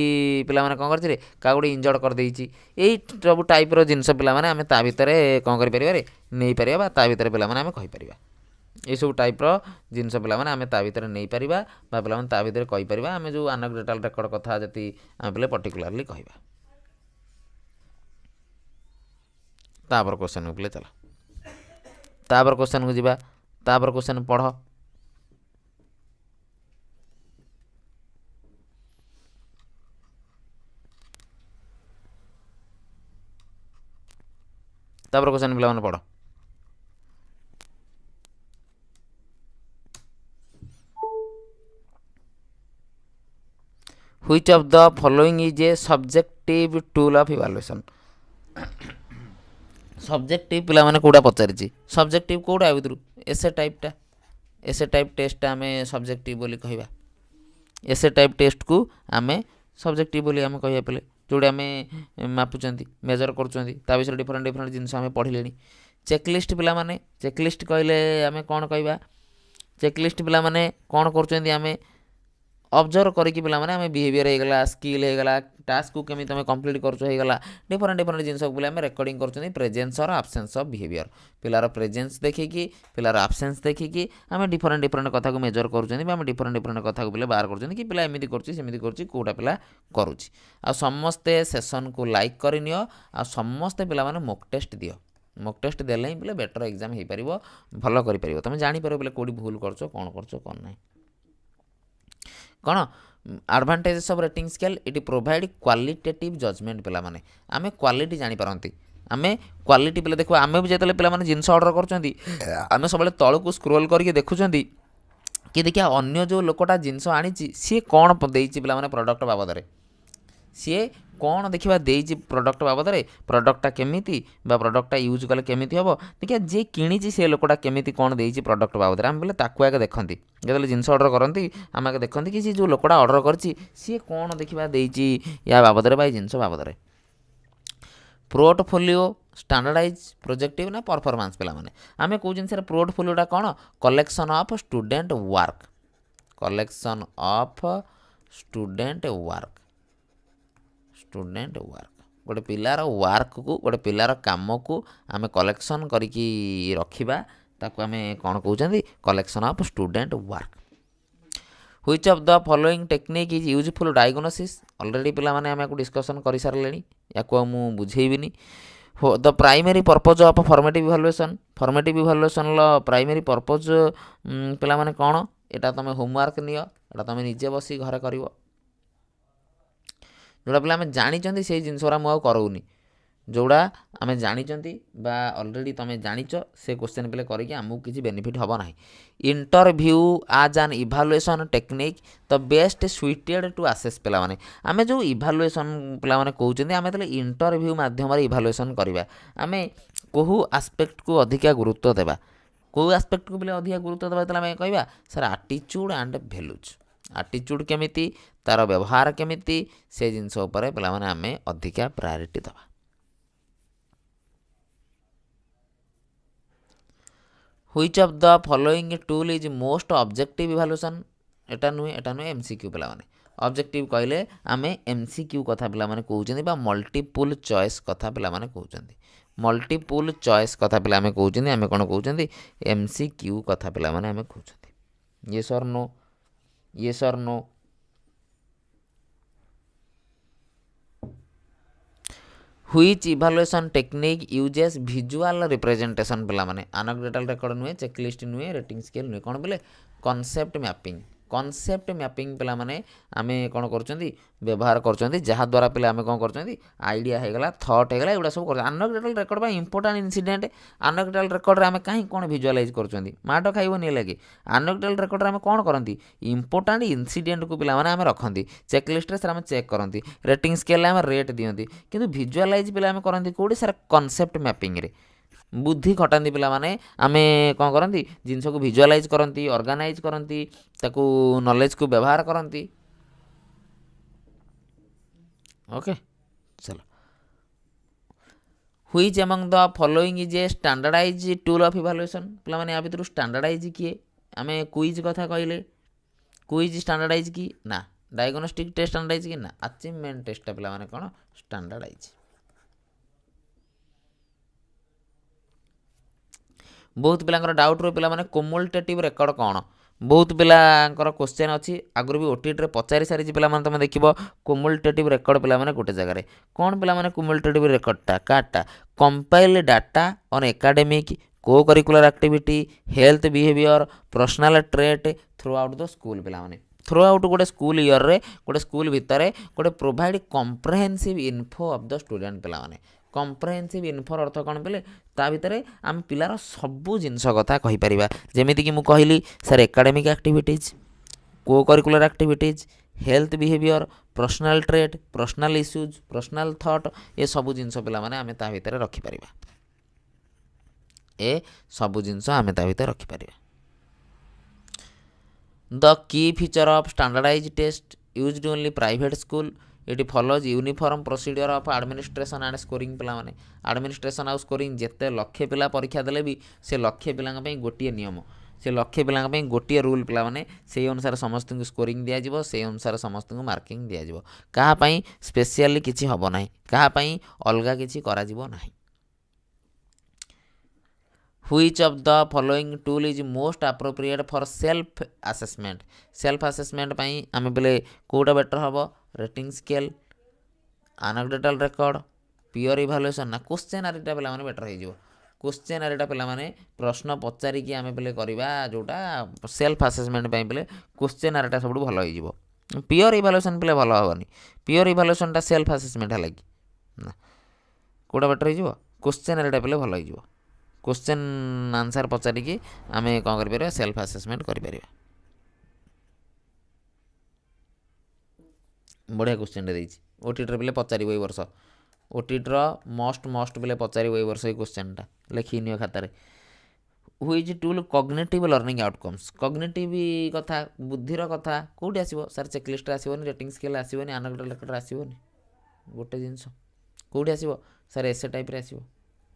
ପିଲାମାନେ କ'ଣ କରିଥିଲେ କାହା ଗୋଟେ ଇଞ୍ଜର୍ଡ଼ କରିଦେଇଛି, ଏଇ ସବୁ ଟାଇପ୍ର ଜିନିଷ ପିଲାମାନେ ଆମେ ତା ଭିତରେ କ'ଣ କରିପାରିବାରେ ନେଇପାରିବା, ବା ତା ଭିତରେ ପିଲାମାନେ ଆମେ କହିପାରିବା। ଏଇସବୁ ଟାଇପ୍ର ଜିନିଷ ପିଲାମାନେ ଆମେ ତା ଭିତରେ ନେଇପାରିବା, ବା ପିଲାମାନେ ତା ଭିତରେ କହିପାରିବା। ଆମେ ଯେଉଁ ଆନେକ୍ଡୋଟାଲ୍ ରେକର୍ଡ଼ କଥା ଯଦି ଆମେ ପିଲା ପର୍ଟିକୁଲାରଲି କହିବା। ତାପର କ୍ୱେଶ୍ଚନ୍କୁ ପିଲେ ଚାଲ, ତାପର କ୍ୱେଶ୍ଚନ୍କୁ ଯିବା। ତାପର କ୍ୱେଶ୍ଚନ୍ ପଢ଼। ତାପର କ୍ୱେଶ୍ଚନ୍ ପିଲାମାନେ ପଢ଼। Which of the following is a subjective tool of evaluation? Subjective ପିଲାମାନେ କେଉଁଟା ପଚାରିଛି, ସବଜେକ୍ଟିଭ୍ କେଉଁଟା ଭିତରୁ ଏସେ ଟାଇପ୍ଟା, ଏସେ ଟାଇପ୍ ଟେଷ୍ଟଟା ଆମେ ସବଜେକ୍ଟିଭ୍ ବୋଲି କହିବା। ଏସେ ଟାଇପ୍ ଟେଷ୍ଟକୁ ଆମେ ସବଜେକ୍ଟିଭ୍ ବୋଲି ଆମେ କହିବା ପିଲେ, ଯେଉଁଟା ଆମେ ମାପୁଛନ୍ତି, ମେଜର୍ କରୁଛନ୍ତି, ତା ବିଷୟରେ ଡିଫରେଣ୍ଟ ଜିନିଷ ଆମେ ପଢ଼ିଲେଣି। ଚେକ୍ଲିଷ୍ଟ ପିଲାମାନେ, ଚେକ୍ଲିଷ୍ଟ କହିଲେ ଆମେ କ'ଣ କହିବା, ଚେକ୍ଲିଷ୍ଟ ପିଲାମାନେ କ'ଣ କରୁଛନ୍ତି, ଆମେ ଅବଜର୍ଭ କରିକି ପିଲାମାନେ ଆମେ ବିହେଭିଅର୍ ହେଇଗଲା, ସ୍କିଲ୍ ହେଇଗଲା, ଟାସ୍କକୁ କେମିତି ତୁମେ କମ୍ପ୍ଲିଟ୍ କରୁଛ ହେଇଗଲା, ଡିଫରେଣ୍ଟ ଜିନିଷକୁ ପିଲା ଆମେ ରେକର୍ଡ଼ିଂ କରୁଛନ୍ତି presence or absence of behaviour. ପିଲାର ପ୍ରେଜେନ୍ସ ଦେଖିକି, ପିଲାର ଆବସେନ୍ସ ଦେଖିକି ଆମେ ଡିଫରେଣ୍ଟ କଥାକୁ ମେଜର୍ କରୁଛନ୍ତି, ବା ଆମେ ଡିଫରେଣ୍ଟ କଥାକୁ ପିଲା ବାହାର କରୁଛନ୍ତି, କି ପିଲା ଏମିତି କରୁଛି ସେମିତି କରୁଛି, କେଉଁଟା ପିଲା କରୁଛି। ଆଉ ସମସ୍ତେ ସେସନ୍କୁ ଲାଇକ୍ କରିନିଅ, ଆଉ ସମସ୍ତେ ପିଲାମାନେ ମକ୍ ଟେଷ୍ଟ ଦିଅ। ମକ୍ ଟେଷ୍ଟ ଦେଲେ ହିଁ ପିଲା ବେଟର୍ ଏକ୍ଜାମ୍ ହେଇପାରିବ, ଭଲ କରିପାରିବ, ତୁମେ ଜାଣିପାରିବ ପିଲା କେଉଁଠି ଭୁଲ କରୁଛ, କ'ଣ କରୁଛ, କ'ଣ ନାହିଁ। କ'ଣ ଆଡ଼ଭାଣ୍ଟେଜେସ୍ ଅଫ୍ ରେଟିଂ ସ୍କେଲ୍, ଏଠି ପ୍ରୋଭାଇଡ଼ କ୍ୱାଲିଟେଟିଭ୍ ଜଜମେଣ୍ଟ। ପିଲାମାନେ ଆମେ କ୍ୱାଲିଟି ଜାଣିପାରନ୍ତି, ଆମେ କ୍ୱାଲିଟି ପିଲା ଦେଖ, ଆମେ ବି ଯେତେବେଳେ ପିଲାମାନେ ଜିନିଷ ଅର୍ଡ଼ର କରୁଛନ୍ତି, ଆମେ ସବୁବେଳେ ତଳକୁ ସ୍କ୍ରୋଲ୍ କରିକି ଦେଖୁଛନ୍ତି କି ଦେଖିବା ଅନ୍ୟ ଯେଉଁ ଲୋକଟା ଜିନିଷ ଆଣିଛି ସିଏ କ'ଣ ଦେଇଛି ପିଲାମାନେ ପ୍ରଡ଼କ୍ଟ ବାବଦରେ, ସିଏ କ'ଣ ଦେଖିବା ଦେଇଛି ପ୍ରଡ଼କ୍ଟ ବାବଦରେ, ପ୍ରଡ଼କ୍ଟଟା କେମିତି ବା ପ୍ରଡ଼କ୍ଟଟା ୟୁଜ୍ କଲେ କେମିତି ହେବ, ଦେଖିବା ଯିଏ କିଣିଛି ସେ ଲୋକଟା କେମିତି କ'ଣ ଦେଇଛି ପ୍ରଡ଼କ୍ଟ ବାବଦରେ, ଆମେ ବୋଲେ ତାକୁ ଆଗେ ଦେଖନ୍ତି। ଯେତେବେଳେ ଜିନିଷ ଅର୍ଡ଼ର କରନ୍ତି ଆମେ ଆଗେ ଦେଖନ୍ତି କି ସେ ଯେଉଁ ଲୋକଟା ଅର୍ଡ଼ର କରିଛି ସିଏ କ'ଣ ଦେଖିବା ଦେଇଛି ୟା ବାବଦରେ ବା ଏଇ ଜିନିଷ ବାବଦରେ। ପୋର୍ଟଫୋଲିଓ ଷ୍ଟାଣ୍ଡାର୍ଡ଼ାଇଜ୍, ପ୍ରୋଜେକ୍ଟିଭ୍ ନା ପରଫର୍ମାନ୍ସ ପିଲାମାନେ, ଆମେ କେଉଁ ଜିନିଷରେ ପୋର୍ଟଫୋଲିଓଟା କ'ଣ, collection of student work, collection of student work, student work, ଗୋଟେ ପିଲାର ୱାର୍କକୁ, ଗୋଟେ ପିଲାର କାମକୁ ଆମେ କଲେକ୍ସନ୍ କରିକି ରଖିବା, ତାକୁ ଆମେ କ'ଣ କହୁଛନ୍ତି, collection of student work. Which of the following technique is useful diagnosis, already ପିଲାମାନେ ଆମେ ୟାକୁ ଡିସ୍କସନ୍ କରିସାରିଲେଣି, ୟାକୁ ଆଉ ମୁଁ ବୁଝେଇବିନି। The primary purpose of formative evaluation, formative ଇଭାଲୁଏସନ୍ର ପ୍ରାଇମେରୀ ପର୍ପଜ୍ ପିଲାମାନେ କ'ଣ, ଏଇଟା ତୁମେ ହୋମୱାର୍କ ନିଅ, ଏଇଟା ତୁମେ ନିଜେ ବସି ଘରେ କରିବ। ଯେଉଁଟା ପିଲା ଆମେ ଜାଣିଛନ୍ତି ସେଇ ଜିନିଷ ଗୁଡ଼ା ମୁଁ ଆଉ କରଉନି, ଯେଉଁଟା ଆମେ ଜାଣିଛନ୍ତି ବା ଅଲରେଡ଼ି ତୁମେ ଜାଣିଛ ସେ କ୍ୱେଶ୍ଚନ୍ ପିଲେ କରିକି ଆମକୁ କିଛି ବେନିଫିଟ୍ ହେବ ନାହିଁ। Interview as an evaluation technique the best suited to assess, ପିଲାମାନେ ଆମେ ଯେଉଁ ଇଭାଲୁଏସନ୍ ପିଲାମାନେ କହୁଛନ୍ତି, ଆମେ ତାହେଲେ ଇଣ୍ଟରଭ୍ୟୁ ମାଧ୍ୟମରେ ଇଭାଲୁଏସନ୍ କରିବା, ଆମେ କେଉଁ ଆସ୍ପେକ୍ଟକୁ ଅଧିକା ଗୁରୁତ୍ୱ ଦେବା, କେଉଁ ଆସ୍ପେକ୍ଟକୁ ପିଲା ଅଧିକା ଗୁରୁତ୍ୱ ଦେବା, ତାହେଲେ ଆମେ କହିବା ସାର୍ ଆଟିଚ୍ୟୁଡ଼୍ ଆଣ୍ଡ ଭ୍ୟାଲୁଜ୍, ଆଟିଚ୍ୟୁଡ଼୍ କେମିତି, ତା'ର ବ୍ୟବହାର କେମିତି, ସେ ଜିନିଷ ଉପରେ ପିଲାମାନେ ଆମେ ଅଧିକା ପ୍ରାୟୋରିଟି ଦେବା। Which of the following tool is most objective evaluation, ଏଟା ନୁହେଁ MCQ ପିଲାମାନେ। ଅବଜେକ୍ଟିଭ୍ କହିଲେ ଆମେ MCQ କଥା ପିଲାମାନେ କହୁଛନ୍ତି, ବା ମଲ୍ଟିପୁଲ୍ ଚଏସ୍ କଥା ପିଲାମାନେ କହୁଛନ୍ତି, ମଲ୍ଟିପୁଲ୍ ଚଏସ୍ କଥା ପିଲା ଆମେ କହୁଛନ୍ତି, ଆମେ କ'ଣ କହୁଛନ୍ତି, MCQ କଥା ପିଲାମାନେ ଆମେ କହୁଛନ୍ତି। Yes or no, Yes or no. Which evaluation technique uses visual representation, ପିଲାମାନେ ଆନେକ୍ଡୋଟାଲ୍ ରେକର୍ଡ଼ ନୁହେଁ, ଚେକ୍ଲିଷ୍ଟ ନୁହେଁ, ରେଟିଂ ସ୍କେଲ୍ ନୁହେଁ, କ'ଣ ବୋଲେ କନସେପ୍ଟ ମ୍ୟାପିଂ, कनसेप्ट मैपिंग पिला माने आमे कौन कर व्यवहार कर जहाँद्वारा पिला आमे कौन कर आइडिया होगला थट होगला एगुड़ा सब कर आनकटाल रेकर्ड इंपोर्टाट इनसीडेंट आनकटाल रेकर्ड आमे कहीं कौन भिजुआलाइज कर माड खाइबनी लगे आनकटाल रेकर्ड आमे कौन करती इंपोर्टाट इनसीडेंट को पिला माने आमे रखती चेकलिस्ट रे आमे चेक करती रेटिंग स्केल आमे रेट दियंती किंतु भिजुआलाइज पिला आमे करती कोडी सर कनसेप्ट मैपिंग रे बुद्धि खटाती पिला माने आमे कौन करती जिनस को भिजुआलाइज करती ऑर्गेनाइज करती ताकू नॉलेज को व्यवहार करती ओके चलो which among the following is a standardize tool of evaluation पिला माने आ भितर स्टैंडर्डाइज किए आमे क्विज कथा कहले क्विज स्टैंडर्डाइज की ना डायग्नोस्टिक टेस्ट स्टैंडर्डाइज की ना अचीवमेंट टेस्ट पिला माने कोन स्टैंडर्डाइज बहुत पिलांकर डाउट रो पिला माने कम्युलेटिव रेकर्ड कौन बहुत पिलांकर क्वेश्चन अच्छी आगुरी भी ओटीटी रे पचारि सारी पिला माने तुम देखिबो कम्युलेटिव रेकर्ड पिला माने गोटे जगह रे कौन पिला माने कम्युलेटिव रेकर्डटा काटा compile data on academic co-curricular activity health behaviour personal trait throughout the school पिला माने थ्रू आउट गोटे स्कूल ईयर रे गोटे स्कूल भितर गोटे provide comprehensive info of the student पिला माने कम्प्रेहेंसिव इन्फोर अर्थ कौन पे ता भितर आम पिलार सबू जिनस कथा कहीपर जमीक कहली सर एकेडमिक एक्टिविटीज को curricular activities health behaviour personal trait personal issues personal thought ये सबू जिनस पिला माने आमे ता भितर रखिपर ए सबू जिनस आमे ता भितर रखिपर the key feature of standardise test used only private school ये follows uniform procedure of administration and scoring पिला माने एडमिनिस्ट्रेशन आउ स्कोरिंग जिते लक्षे पिला परीक्षा देले भी से लक्षे पिला गोटे नियम से लक्षे पिला गोटे रूल पिला माने से अनुसार समस्त को स्कोरिंग दिया जिवो से अनुसार समस्त को मार्किंग दिया जिवो कहा पई स्पेशली किछि हबो नाही कहा पई अलगा किछि करा जिवो नाही Which of the following tool is most appropriate for self assessment पाई आमे बेले कोटा बेटर हबो rating scale anecdotal record peer evaluation ना क्वेश्चन आरिटा पिला माने बेटर हो जिवो क्वेश्चन आरिटा पिला माने प्रश्न पचारि कि आमे बेले करबा जोटा सेल्फ असेसमेंट पाई बेले क्वेश्चन आरिटा सबडु भलो हो जिवो peer evaluation पिले भलो हबनी peer evaluation टा सेल्फ असेसमेंट हला कि ना कोटा बेटर हो जिवो क्वेश्चन आरिटा पिले भलो हो जिवो क्वेश्चन आंसर पचारिकी आमे कौन करें सेल्फ असेसमेंट करें बढ़िया क्वेश्चन देती ओटीटी पे पचार ये वर्ष ओटीटी मस्ट पे पचार ये वर्ष क्वेश्चनटा लिखी नियो खातार which tool cognitive learning outcomes cognitive कथा बुद्धिर कथा कौटी आसो सर चेकलिस्ट आसोनी रेटिंग स्केल आसोनी एनेक्डोटल रेकर्ड आसोनी गोटे जिनस कौटी आसो सर एसे टाइप आसो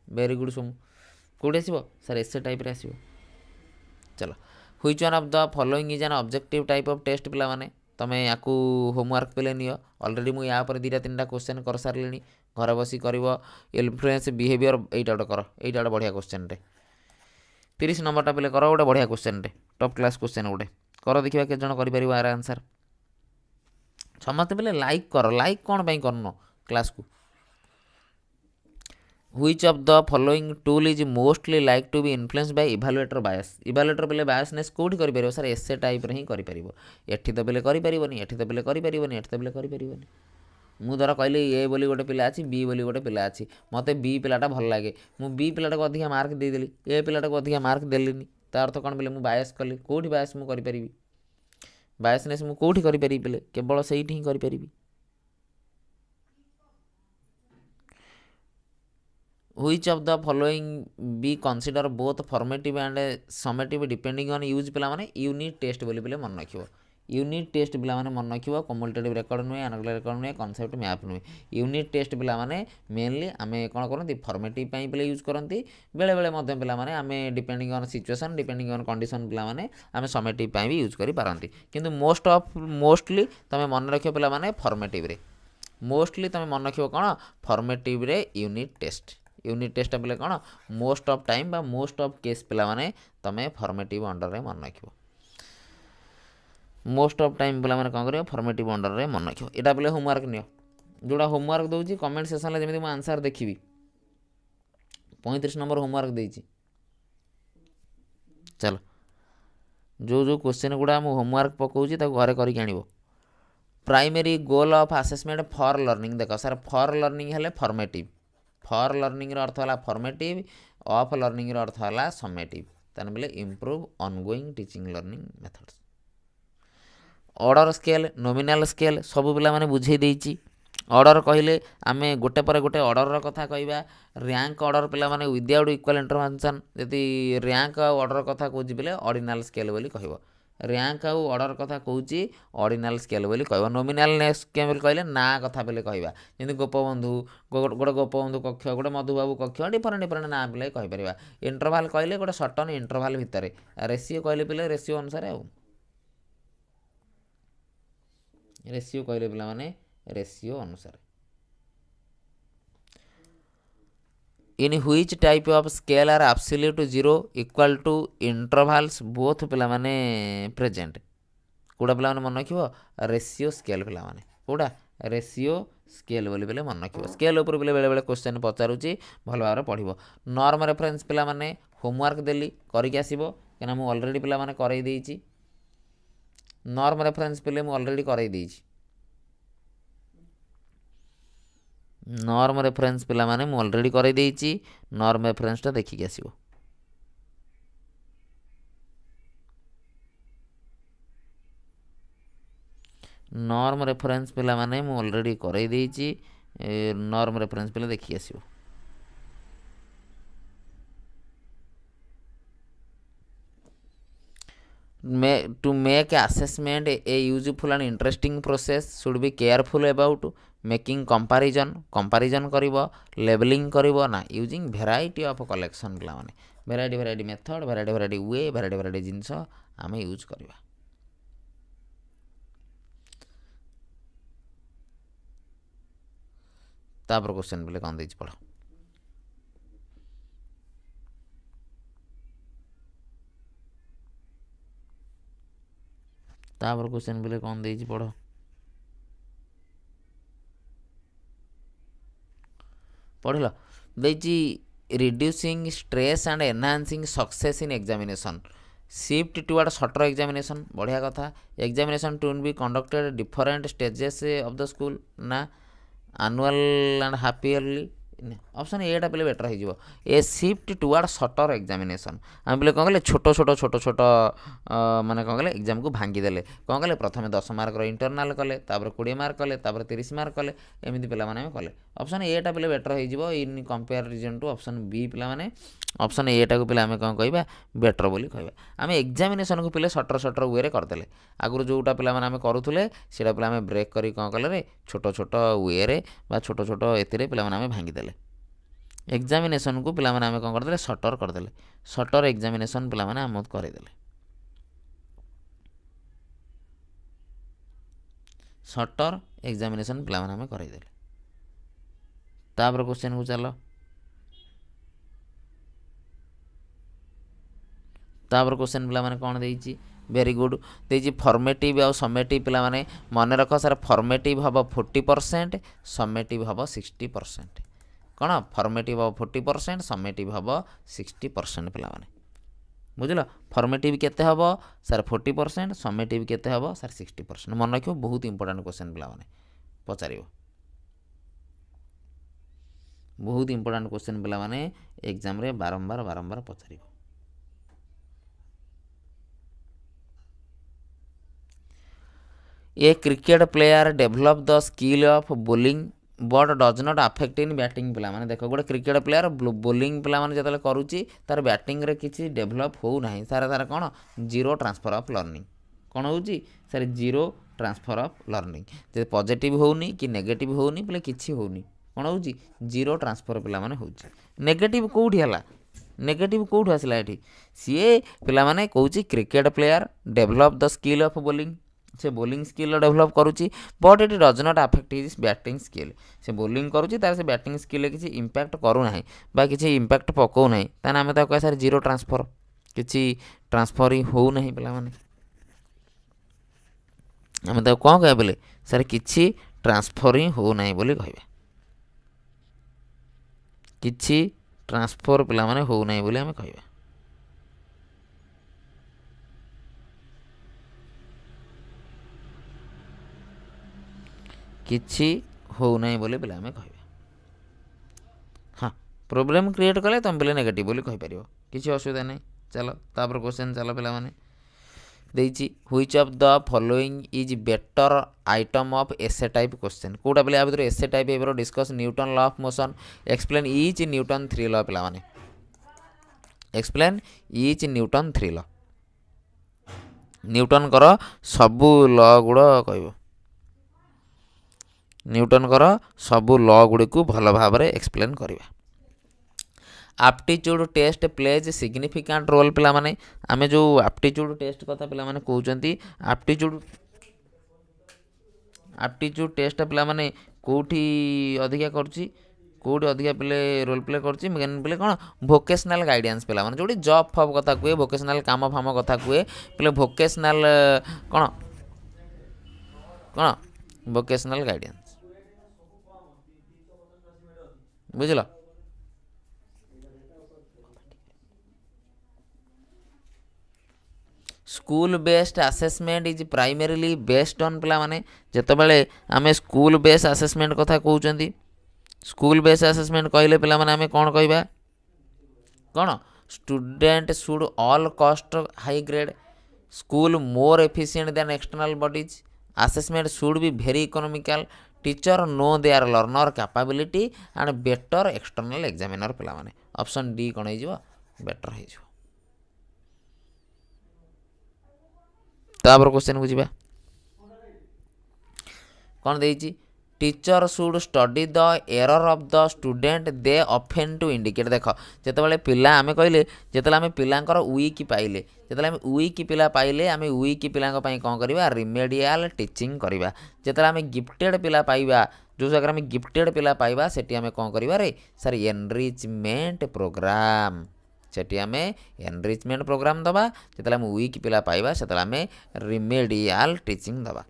वेरी गुड सोमू कौटी आसो सर एसे टाइप आसो चलो which one of the following is an objective type of test पिला माने तमें या होमवर्क पे नियो ऑलरेडी मुझे या दुईटा तीन क्वेश्चन कर सारे घर बस कर इन्फ्लुएंस बिहेवियर यहीटा गोटे कर यहीटा गोटे बढ़िया क्वेश्चन रे 30 नंबरटा पे कर गोटे बढ़िया क्वेश्चन रे टॉप क्लास क्वेश्चन गोटे कर देखा के जन कर यार आंसर समस्त पे लाइक कर लाइक कौन पाई करन क्लास को Which of the following tool is mostly like to be influenced by evaluator bias evaluator बेले biasness कोठी करि परिबो सर एसे टाइप रे ही करि परिबो एठी तो बेले करि परिबोनी एठी तो बेले करि परिबोनी एठी तो बेले करि परिबोनी मु धर कहली ए बोली गोटे पिला अछि बी बोली गोटे पिला अछि मते बी पिलाटा भल लागे मु बी पिलाटा को अधिक मार्क दे देली ए पिलाटा को अधिक मार्क देलिनी तार अर्थ कोन बेले मु बायस कली कोठी बायस मु करि परिबी बायसनेस मु कोठी करि परिबी बेले केवल सेठी ही करि परिबी Which of the following be consider both formative and summative depending on use पिला माने यूनिट टेस्ट बोली पिले मन रखिबो यूनिट टेस्ट पिला माने मन रखिबो कम्युलेटिव रेकॉर्ड नुए एनालिटिकल रेकॉर्ड नुए कांसेप्ट मैप नुए यूनिट टेस्ट पिला माने मेनली आमे कोन करंती फॉर्मेटिव पई पिले यूज करंती बेले बेले मध्य पिला माने आमे depending on situation depending on condition पिला माने आमे समेटिव पई भी यूज करि पारंती किंतु मोस्टली तमे मन रखियो पिला माने फॉर्मेटिव रे मोस्टली तमे मन रखियो कोन फॉर्मेटिव रे यूनिट टेस्ट पे कौन मोस्ट ऑफ टाइम बा मोस्ट ऑफ केस पिला माने तमे फॉर्मेटिव अंडर रे मन रखियो मोस्ट ऑफ टाइम पिला माने कौन करियो फॉर्मेटिव अंडर रे मन रखियो एटा पे होमवर्क नियो जोड़ा होमवर्क दउची कमेंट सेक्शन ले जेमिति म आंसर देखिबी 35 नंबर होमवर्क देइची चलो जो क्वेश्चन गुड़ा मु होमवर्क पकाउछि ताको घरे करिक आनिबो। Primary goal of assessment for learning देख सर फॉर लर्निंग हेले फॉर्मेटिव फॉर लर्निंग अर्थ है फॉर्मेटिव ऑफ लर्निंग अर्थ है समेटिव ताने बोले improve ongoing teaching learning methods. Order scale nominal scale सब पिला माने बुझे देइछि। ऑर्डर कहले आमे गोटे पर गोटे ऑर्डर कथा कहबा। रैंक ऑर्डर पिला माने विदाउट इक्वल इंटरवेंशन यदि रैंक ऑर्डर कथा कहछि बोले ऑर्डिनल स्केल बोली कहबो। रैंक आउ ऑर्डर कथा कहूँ ऑर्डिनल स्केल बोली कहबो। नॉमिनल स्केल कहले ना कथा बोले कहबा जेमति गोपबंधु गोटे गोपबंधु कक्ष गोटे मधुबाबू कक्ष डिफरेंट डिफरेंट ना बोले कहि परिबा। इंटरवल कहले गोटे सर्टन इंटरवल भितर रेशियो कहले पिले रेशियो अनुसार आउ रेशियो कहले पिला माने रेशियो अनुसार। In which type of scale are absolute zero equal to intervals both पिला माने प्रेजेंट कोड़ा पिला माने मन रखिबो रेशियो स्केल पिला माने कोड़ा रेशियो स्केल बोली बेले मन रखिबो। स्केल ऊपर बेले बेले बेले क्वेश्चन पचारुची भल भाବରେ पढ़िबो। नॉर्म रेफरेंस पिला माने होमवर्क देली करिक आसीबो केना मु ऑलरेडी पिला माने करई देइची। नॉर्म रेफरेंस पिले मु ऑलरेडी करई देइची। नॉर्म रेफरेंस पिला माने मु ऑलरेडी करई देइची। नॉर्म रेफरेंस ता देखि के आसीबो। नॉर्म रेफरेंस पिला माने मु ऑलरेडी करई देइची। नॉर्म रेफरेंस पिला देखि आसीबो। To make assessment a useful and interesting process should be careful about making comparison करिबो लेबलिंग करिबो ना यूजिंग वेराइटी ऑफ कलेक्शन पिला माने वेराइटी मेथड वेराइटी वे वेराइटी जिंस आमे यूज करिबा। तापर क्वेश्चन बोले कौन देइछ पढ़ो। तापर क्वेश्चन बोले कौन देइछ पढ़ो। पढ़िल देइछि reducing stress and enhancing success in examination shift toward shorter examination बढ़िया कथा। Examination to be conducted different stages of the school ना annual and half yearly option एटा पे बेटर हो a shift toward shorter examination आम पे कौन कले छोट छोट माने कौन कले एग्जाम को भांगी देले कौन कले प्रथम 10 मार्क इंटरनाल कले तापर 20 मार्क कले तापर 30 मार्क कले एमती पे कले ऑप्शन एटा पे बेटर हो in comparison to option B पे ऑप्शन एटा को पे कौन कह बेटर बोली कहबा। आम एग्जामिनेशन को पे शॉर्टर वे करदे आगुरी जोटा पे करूले से पे ब्रेक कर कौन कले छोट छोट वे छोट छोट ए पे भांगीदे एग्जामिनेशन को पिला माने कौन करदे शॉर्टर करदे शॉर्टर एग्जामिनेशन पिला माने आम करदे शॉर्टर एग्जामिनेशन पिला माने करदे। तापर क्वेश्चन को चलो। तापर क्वेश्चन पिला माने कौन देइछि वेरी गुड देइछि फॉर्मेटिव आ समेटिव पिला माने मन रख सर फॉर्मेटिव हबो 40% समेटिव हबो 60% कौन फॉर्मेटिव हम 40% समेटिव हम 60% पिला माने बुझल। फॉर्मेटिव केते हम सर 40% समेटिव केते हम सर 60% मन रखियो बहुत इंपोर्टेंट क्वेश्चन पिला माने पचारियो बहुत इंपोर्टेंट क्वेश्चन पिला माने एग्जाम रे बारंबार पचारियो। A cricket player develop the skill of bowling but does not affect in batting पिला माने देखो गोटे क्रिकेट प्लेयर बोलिंग पिला माने जतले करूची तार बैटिंग रे किछि डेभलप हो नाही तार कोन जीरो ट्रांसफर ऑफ लर्निंग कोन होउची sir zero transfer of learning जे पॉजिटिव होउनी कि नेगेटिव होउनी बोले किछि होउनी कोन होउची जीरो ट्रांसफर पिला माने होउची। नेगेटिव कोउठी हला नेगेटिव कोउठी आसला एठी सीए पिला माने कहूची cricket player develop the skill of bowling से बोलिंग स्किल डेभलप करुच्ची but it does not affect his batting skill से बोलिंग करुच्ची तार से बैटिंग स्किल किसी इंपैक्ट करूना बा किसी इंपैक्ट पकाउना ताने आम कह सर जीरो ट्रांसफर किसी ट्रांसफर ही होना पिला माने आम तो कौन कह बोले सर किसी ट्रांसफर ही होना बोली कहबा किसी ट्रांसफर पिला माने होना बोली आम कहबा। କିଛି ହେଉନାହିଁ ବୋଲି ପିଲା ଆମେ କହିବା। ହଁ, ପ୍ରୋବ୍ଲେମ୍ କ୍ରିଏଟ୍ କଲେ ତୁମେ ପିଲା ନେଗେଟିଭ୍ ବୋଲି କହିପାରିବ, କିଛି ଅସୁବିଧା ନାହିଁ। ଚାଲ ତାପରେ କ୍ୱେଶ୍ଚନ୍ ଚାଲ ପିଲାମାନେ ଦେଇଛି which of the following is better item of essay type question. କେଉଁଟା ପିଲା ୟା ଭିତରୁ ଏସେ ଟାଇପ୍ ଏବେର discuss Newton law of motion explain each Newton 3 law ପିଲାମାନେ ଏକ୍ସପ୍ଲେନ୍ ଇଚ୍ ନ୍ୟୁଟନ୍ 3 ଲ। ନ୍ୟୁଟନଙ୍କର ସବୁ ଲ ଗୁଡ଼ କହିବ, ନ୍ୟୁଟନଙ୍କର ସବୁ ଲ ଗୁଡ଼ିକୁ ଭଲ ଭାବରେ ଏକ୍ସପ୍ଲେନ୍ କରିବା। Aptitude test plays significant role ପିଲାମାନେ ଆମେ ଯେଉଁ ଆପ୍ଟିଚ୍ୟୁଡ୍ ଟେଷ୍ଟ କଥା ପିଲାମାନେ କହୁଛନ୍ତି, ଆପ୍ଟିଚ୍ୟୁଡ୍ ଟେଷ୍ଟ ପିଲାମାନେ କେଉଁଠି ଅଧିକା କରୁଛି, କେଉଁଠି ଅଧିକା ପିଲେ ରୋଲ୍ ପ୍ଲେ କରୁଛି, ମେନ୍ ପିଲେ କ'ଣ ଭୋକେସନାଲ୍ ଗାଇଡ଼ାନ୍ସ ପିଲାମାନେ ଯେଉଁଠି ଜବ୍ ଫବ୍ କଥା କୁହେ, ଭୋକେସନାଲ୍ କାମ ଫାମ କଥା କୁହେ ପିଲେ ଭୋକେସନାଲ୍ କ'ଣ କ'ଣ ଭୋକେସନାଲ୍ ଗାଇଡ଼ାନ୍ସ, ବୁଝିଲ। School based assessment is primarily based on ପିଲାମାନେ ଯେତେବେଳେ ଆମେ ସ୍କୁଲ ବେସ୍ ଆସେସମେଣ୍ଟ କଥା କହୁଛନ୍ତି, ସ୍କୁଲ ବେସ୍ ଆସେସମେଣ୍ଟ କହିଲେ ପିଲାମାନେ ଆମେ କ'ଣ କହିବା, କ'ଣ student should all cost high grade school more efficient than external bodies assessment should be very economical teacher know their learner capability and better external examiner ପିଲାମାନେ ଅପସନ୍ ଡି କ'ଣ ହେଇଯିବ, ବେଟର ହେଇଯିବ। ତାପରେ କ୍ୱେଶ୍ଚନ୍ ବୁଝିବା କ'ଣ ଦେଇଛି, teacher should study the error of the student they often to indicate. ଦେଖ ଯେତେବେଳେ ପିଲା ଆମେ କହିଲେ, ଯେତେବେଳେ ଆମେ ପିଲାଙ୍କର ୱିକ୍ ପାଇଲେ, ଯେତେବେଳେ ଆମେ ୱିକ୍ ପିଲା ପାଇଲେ ଆମେ ୱିକ୍ ପିଲାଙ୍କ ପାଇଁ କ'ଣ କରିବା, ରିମେଡ଼ିଆଲ ଟିଚିଂ କରିବା। ଯେତେବେଳେ ଆମେ ଗିଫ୍ଟେଡ଼ ପିଲା ପାଇବା, ଯେଉଁ ଜାଗାରେ ଆମେ ଗିଫ୍ଟେଡ଼ ପିଲା ପାଇବା ସେଠି ଆମେ କ'ଣ କରିବା ରେ ସାର୍ ଏନରିଚମେଣ୍ଟ ପ୍ରୋଗ୍ରାମ, ସେଠି ଆମେ ଏନରିଚମେଣ୍ଟ ପ୍ରୋଗ୍ରାମ ଦେବା। ଯେତେବେଳେ ଆମେ ୱିକ୍ ପିଲା ପାଇବା ସେତେବେଳେ ଆମେ ରିମେଡ଼ିଆଲ ଟିଚିଂ ଦେବା,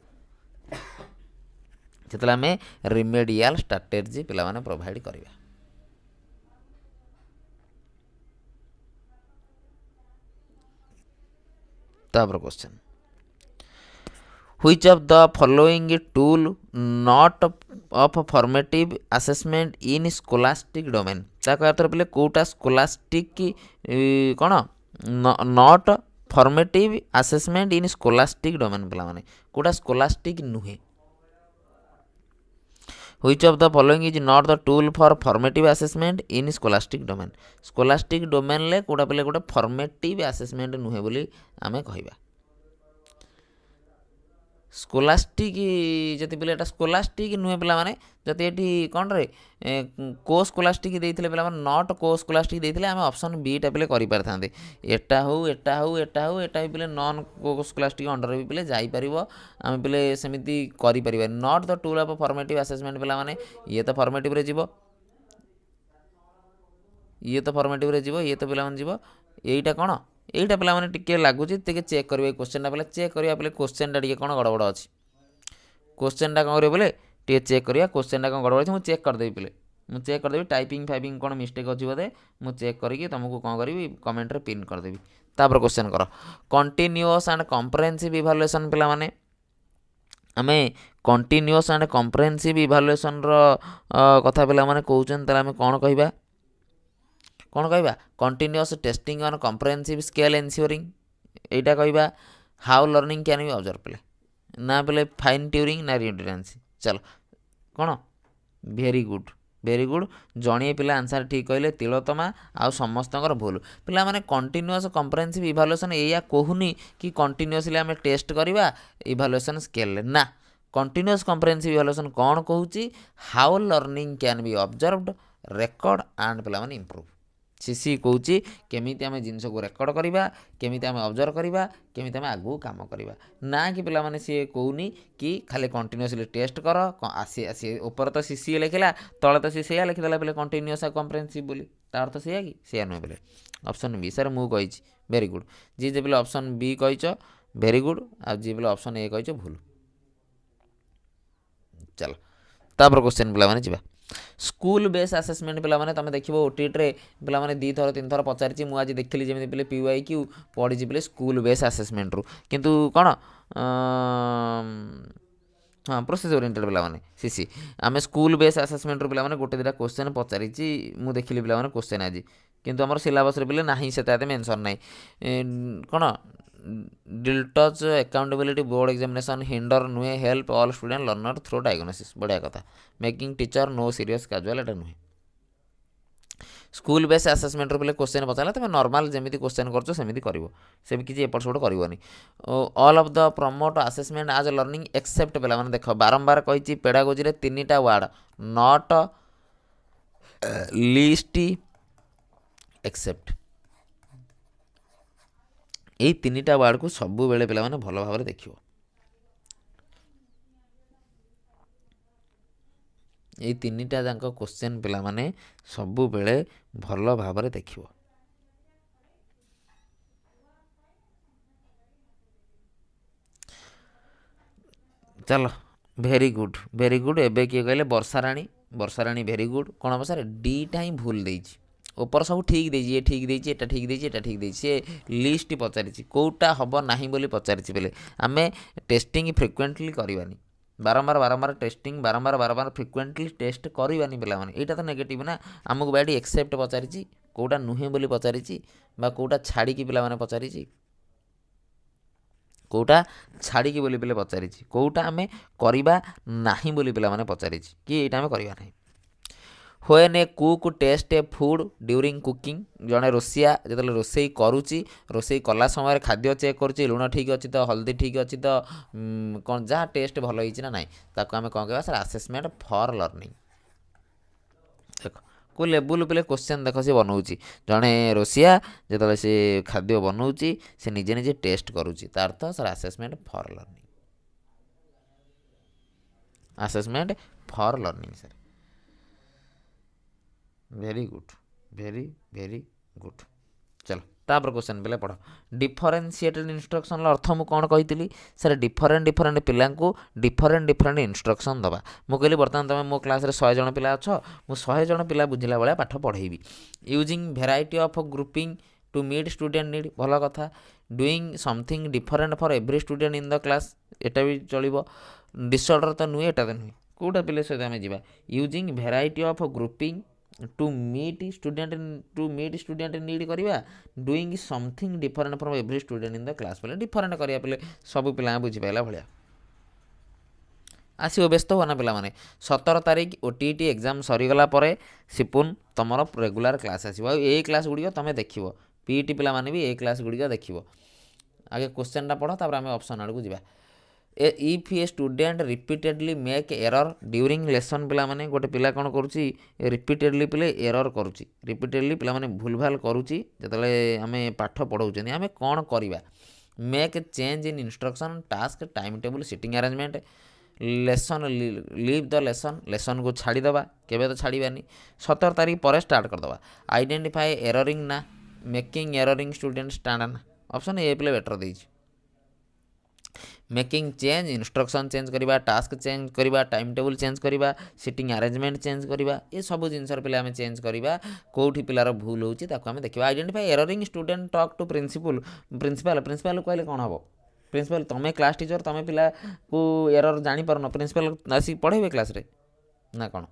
ଯେତେବେଳେ ଆମେ ରିମେଡ଼ିଆଲ ଷ୍ଟ୍ରାଟେଜି ପିଲାମାନେ ପ୍ରୋଭାଇଡ଼ କରିବା। ତାପରେ question which of the following tool not of formative assessment in scholastic domain ତାକୁ ଆଉଥରେ ପିଲେ କେଉଁଟା ସ୍କୋଲାଷ୍ଟିକ୍ କ'ଣ not formative assessment in scholastic domain ପିଲାମାନେ କେଉଁଟା ସ୍କୋଲାଷ୍ଟିକ୍ ନୁହେଁ। which of the following is not the tool for formative assessment in scholastic domain scholastic domain ରେ କେଉଁଟା ପିଲେ ଗୋଟେ ଫର୍ମେଟିଭ୍ ଆସେସମେଣ୍ଟ ନୁହେଁ ବୋଲି ଆମେ କହିବା। ସ୍କୋଲାଷ୍ଟିକ୍ ଯଦି ପିଲା ଏଇଟା ସ୍କୋଲାଷ୍ଟିକ୍ ନୁହେଁ ପିଲାମାନେ, ଯଦି ଏଠି କ'ଣରେ କୋ ସ୍କୋଲାଷ୍ଟିକ୍ ଦେଇଥିଲେ ପିଲାମାନେ ନଟ୍ କୋ ସ୍କୋଲାଷ୍ଟିକ୍ ଦେଇଥିଲେ ଆମେ ଅପସନ୍ ବିଟା ପିଲେ କରିପାରିଥାନ୍ତେ। ଏଟା ହଉ ଏଟା ହଉ ଏଟା ହଉ ଏଟା ବି ପିଲେ ନନ୍ କୋ ସ୍କୋଲାଷ୍ଟିକ୍ ଅଣ୍ଡରରେ ବି ପିଲେ ଯାଇପାରିବ, ଆମେ ପିଲେ ସେମିତି କରିପାରିବା। Not the tool of formative assessment ପିଲାମାନେ ଇଏ ତ ଫର୍ମେଟିଭ୍ରେ ଯିବ, ଇଏ ତ ଫର୍ମେଟିଭ୍ରେ ଯିବ, ଇଏ ତ ପିଲାମାନେ ଯିବ, ଏଇଟା କ'ଣ এইটা ପିଲାମାନେ ଟିକେ ଲାଗୁଛି ଟିକେ ଚେକ୍ କରିବେ। ଏଇ କ୍ୱେଶ୍ଚନଟା ପିଲା ଚେକ୍ କରିବା ପିଲେ କ୍ୱେଶ୍ଚନଟା ଟିକେ କ'ଣ ଗଡ଼ବଡ଼ ଅଛି, କ୍ୱେଶ୍ଚନଟା କ'ଣ କରିବ ବୋଲେ ଟିକେ ଚେକ୍ କରିବା କ୍ୱେଶ୍ଚନଟା କ'ଣ ଗଡ଼ବଡ଼ ଅଛି। ମୁଁ ଚେକ୍ କରିଦେବି ପିଲେ, ମୁଁ ଚେକ୍ କରିଦେବି ଟାଇପିଂ ଫାଇପିଂ କ'ଣ ମିଷ୍ଟେକ୍ ଅଛି ବୋଧେ ମୁଁ ଚେକ୍ କରିକି ତୁମକୁ କ'ଣ କରିବି କମେଣ୍ଟରେ ପିନ୍ କରିଦେବି। ତାପରେ କ୍ୱେଶ୍ଚନ୍ କର କଣ୍ଟିନ୍ୟୁଅସ୍ ଆଣ୍ଡ କମ୍ପ୍ରେହେନ୍ସିଭ୍ ଇଭାଲୁଏସନ୍ ପିଲାମାନେ ଆମେ କଣ୍ଟିନ୍ୟୁଅସ୍ ଆଣ୍ଡ କମ୍ପ୍ରେହେନ୍ସିଭ୍ ଇଭାଲୁଏସନ୍ର କଥା ପିଲାମାନେ କହୁଛନ୍ତି, ତାହେଲେ ଆମେ କ'ଣ କହିବା କ'ଣ କହିବା continuous testing on comprehensive scale ଏନ୍ସିଓରିଂ এইটা କହିବା। ହାଉ ଲର୍ଣ୍ଣିଂ କ୍ୟାନ୍ ବି ଅବଜର୍ଭ ପିଲେ ନା ପିଲେ ଫାଇନ୍ ଟ୍ୟୁରିଂ ନା ରିଡଣ୍ଡାନ୍ସି। ଚାଲ କ'ଣ ଭେରି ଗୁଡ୍ ଜଣିଏ ପିଲା ଆନ୍ସର୍ ଠିକ୍ କହିଲେ ତିଳୋତ୍ତମା ଆଉ ସମସ୍ତଙ୍କର ଭୁଲ। ପିଲାମାନେ କଣ୍ଟିନ୍ୟୁଅସ୍ କମ୍ପ୍ରେହେନ୍ସିଭ୍ ଇଭାଲୁଏସନ୍ ଏଇଆ କହୁନି କି କଣ୍ଟିନ୍ୟୁଅସ୍ଲି ଆମେ ଟେଷ୍ଟ କରିବା ଇଭାଲୁଏସନ୍ ସ୍କେଲ୍ରେ, ନା କଣ୍ଟିନ୍ୟୁଅସ୍ କମ୍ପ୍ରେହେନ୍ସିଭ୍ ଇଭାଲୁଏସନ୍ କ'ଣ କହୁଛି how learning can be observed record and ପିଲାମାନେ ଇମ୍ପ୍ରୁଭ୍। ସିସି କହୁଛି କେମିତି ଆମେ ଜିନିଷକୁ ରେକର୍ଡ଼ କରିବା, କେମିତି ଆମେ ଅବଜର୍ଭ କରିବା, କେମିତି ଆମେ ଆଗକୁ କାମ କରିବା, ନା କି ପିଲାମାନେ ସିଏ କହୁନି କି ଖାଲି କଣ୍ଟିନ୍ୟୁଅସ୍ଲି ଟେଷ୍ଟ କର। ଉପରେ ତ ସିସି ଲେଖିଲା ତଳେ ତ ସିଏ ସେଇଆ ଲେଖିଦେଲା ପିଲେ କଣ୍ଟିନ୍ୟୁଅସ୍ ଆଉ କମ୍ପ୍ରେହେନ୍ସିଭ୍ ବୋଲି, ତା ଅର୍ଥ ସେଇଆ କି ସେଇଆ ନୁହେଁ ପିଲେ। ଅପସନ୍ ବି ସାର୍ ମୁଁ କହିଛି ଭେରି ଗୁଡ୍, ଯିଏ ଯେ ପିଲେ ଅପସନ୍ ବି କହିଛ ଭେରି ଗୁଡ୍, ଆଉ ଯିଏ ପିଲେ ଅପସନ୍ ଏ କହିଛ ଭୁଲ। ଚାଲ ତାପରେ କ୍ୱେଶ୍ଚନ୍ ପିଲାମାନେ ଯିବା। ସ୍କୁଲ ବେସ୍ ଆସେସମେଣ୍ଟ ପିଲାମାନେ ତୁମେ ଦେଖିବ ଓଟିଇଟିରେ ପିଲାମାନେ 2 ଥର 3 ଥର ପଚାରିଛି, ମୁଁ ଆଜି ଦେଖିଲି ଯେମିତି ପିଲେ PYQ ପଢ଼ିଛି ପିଲେ ସ୍କୁଲ ବେସ୍ ଆସେସମେଣ୍ଟରୁ, କିନ୍ତୁ କ'ଣ हाँ प्रोसेस ओरिएंटेड पिलाने सीसी आम स्कूल बेस आसेसमेंट पिलाने गोटे दुटा क्वेश्चन पचारि मुझे देखिली पिलाने क्वेश्चन आज किंतु आम सिलेबस पिले ना से मेनसन ना कौन डिल्टच अकाउंटेबिलिटी बोर्ड एग्जामिनेशन हिंडर नुहे help all student learner through diagnosis बढ़िया कथा making teacher no serious casual एटा नुहे स्कूल बेस आसेसमेंट पिले क्वेश्चन पचारा तुम नॉर्मल जमी क्वेश्चन करमी कर किसी एपट सेपट करनी all of the promote assessment आज लर्निंग एक्सेप्ट पे मैंने देख बारंबार कही पेडागोजी रे 3टा वार्ड नॉट लिस्ट एक्सेप्ट यही 3टा वार्ड को सबु बेले पे भल भाव देखियो ये 3टा जाक क्वेश्चन पिला माने सबु बेले भल भाव देखियो चलो भेरी गुड एबे किए कहले वर्षा राणी भेरी गुड कौन हम सर डीटा ही भूल देछि ऊपर सब ठीक देछि ये ठीक देछि एटा ठीक देछि एटा ठीक देछि से लिस्ट पचारि कोटा हबो नाही बोली पचारि बेले आमे टेस्टिंग फ्रिक्वेंटली करवानी बारंबार टेस्टिंग बारंबार फ्रिक्वेंटली टेस्ट करवानी पिला माने एटा तो नेगेटिव ना आमको बाडी एक्सेप्ट पचारि कोटा नुहे बोली पचारि बा कोटा छाड़ी की पिला माने पचारि कोटा छाड़ी बोली पिले पचारि कोटा आमे करबा नाही बोली पिला माने पचारि कि एटा आमे करबा नाही when a cook test a food during cooking जड़े रोसिया जो रोसई करुच्ची रोसई कला समय खाद्य चेक करुच्ची लुण ठीक अच्छी तो हल्दी ठीक अच्छी तो कौन जहाँ टेस्ट भल होना ना ताको आम कौन कह सर आसेसमेंट फॉर लर्निंग देख को लेवल पे क्वेश्चन देख सी बनाऊँच जड़े रोसिया जो सी खाद्य बनाऊँच से निजे निजे टेस्ट करुच्ची तार अर्थ sir assessment for learning assessment for learning sir very good चलो तापर क्वेश्चन पे पढ़ डिफरेन्सीएटेड इंस्ट्रक्शन अर्थ मु कौन कही सर डिफरेन्ट पिला डिफरेन्ट इंस्ट्रक्शन दबा मुझे बर्तमान तुम मो क्लास 100 जन पिला अच्छ मु 100 जन पिला बुझला भाया पाठ पढ़ेबी using variety of grouping to meet student need भल कथा doing something different for every student in the class एटा भी चलो डिसऑर्डर तो नुहे एटा तो नुहे कौटा पिले सहित आम जा using variety of grouping to meet student need करवा doing something different from every student in the class बोले डिफरेंट करिया पे सब पिला बुझीपाला भाया आसो व्यस्त हो ना पिला माने 17 तारीख ओटीटी एग्जाम सरीगला सिपुन तुम रेगुलर क्लास आसो ए क्लास गुड़िक तुम देख पीटी पिला माने भी ए क्लास गुड़िक देख आगे क्वेश्चन पढ़ तापर आम ऑप्शन आड़ को जा if a student repeatedly make error during lesson पिला माने गोटे पिला कौन करुच्ची रिपीटेडली पिले एरर करुच्ची रिपीटेडली पिला माने भूल भाल करुच्ची जतले आमे पाठ पढ़ाउछनी आमे कौन करवा make change in instruction task time table sitting arrangement lesson leave the lesson को छाड़ीदे केवे तो छाड़ानी 17 तारीख पर स्टार्ट करदे आइडेंटिफाई एररिंग ना making erring student standard option A पे बेटर देछि मेकिंग चेंज इंस्ट्रक्शन चेंज करवा टास्क चेंज करवा टाइम टेबल चेंज करवा सिटिंग अरेंजमेंट चेंज करवा ये सब जिनस पे आम चेंज करवा कौटी पिलार भूल होची ताको आम देखा identify erring student talk to principal कहले कौन हम प्रिंसिपल तुम्हें क्लास टीचर तुम्हें पिला को एरर जापर प्रिंसिपल आसिक पढ़े क्लास रे ना कौन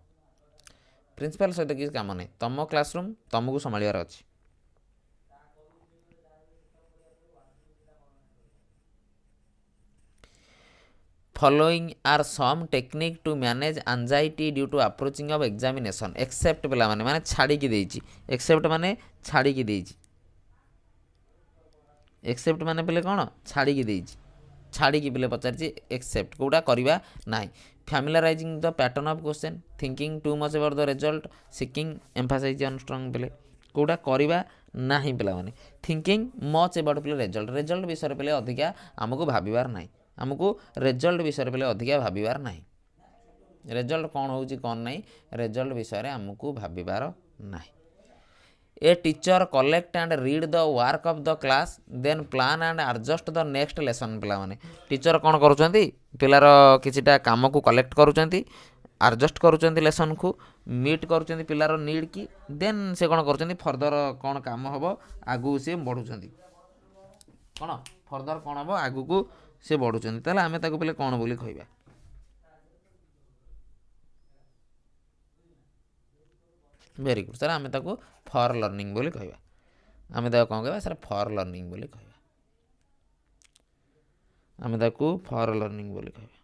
प्रिंसिपल सहित किसी काम नहीं तुम क्लासरूम तुमको संभार अच्छी following are some technique to manage anxiety due to approaching of examination except पिला माने छाड़ी की देछि एक्सेप्ट माने छाड़ी की देछि एक्सेप्ट माने पिले कौन छाड़ी की देछि छाड़ी की पिले पचारि एक्सेप्ट कोटा करवा नाइ familiarising the pattern of question thinking too much about the result seeking emphasise on strong पिले कोटा करवा नाही पिला माने थिंकिंग मच अबाउट पिले रिजल्ट विषय पिले अधिका आमको भाबिबार नाही आमको रिजल्ट विषय पे अधिका भाबार ना रिजल्ट कौन हो कौन ना रिजल्ट विषय आमको भाबार ना a teacher collect and read the work of the class then plan and adjust the next lesson पिला माने टीचर कौन करुँच पिलार किसीटा काम को कलेक्ट करुँच एडजस्ट करुँच लेसन को मीट करुँच पिलार नीड की देन से कौन कर फर्दर कौन काम हम आगू सी बढ़ुं कौन फर्दर कौन हम आगू को से बढ़ुं आम पे कौन बोली कहवा ଭେରି ଗୁଡ୍ ସାର୍ ଆମେ ତାକୁ ଫର୍ ଲର୍ଣ୍ଣିଂ ବୋଲି କହିବା ଆମେ ତାକୁ କ'ଣ କହିବା ସାର୍ ଫର୍ ଲର୍ଣ୍ଣିଂ ବୋଲି କହିବା ଆମେ ତାକୁ ଫର୍ ଲର୍ଣ୍ଣିଂ ବୋଲି କହିବା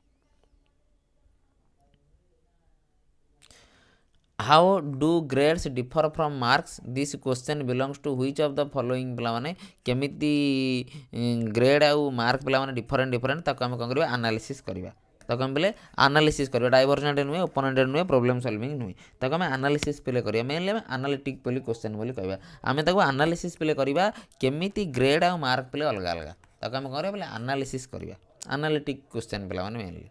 how do grades differ from marks this question belongs to which of the following पिला माने केमिति ग्रेड आउ मार्क पिला माने डिफरेंट ताको हम कोन करबा एनालिसिस करबा ताको हम बोले एनालिसिस करबा डाइवर्जेंट नुहे ओपोनेंट नुहे प्रॉब्लम सॉल्विंग नुहे ताको हम एनालिसिस पले करबा मेनली हम एनालिटिक पले क्वेश्चन बोली कहबा हमें ताको एनालिसिस पले करबा केमिति ग्रेड आउ मार्क पले अलग अलग ताको हम करबा बोले एनालिसिस करबा एनालिटिक क्वेश्चन पिला माने मेनली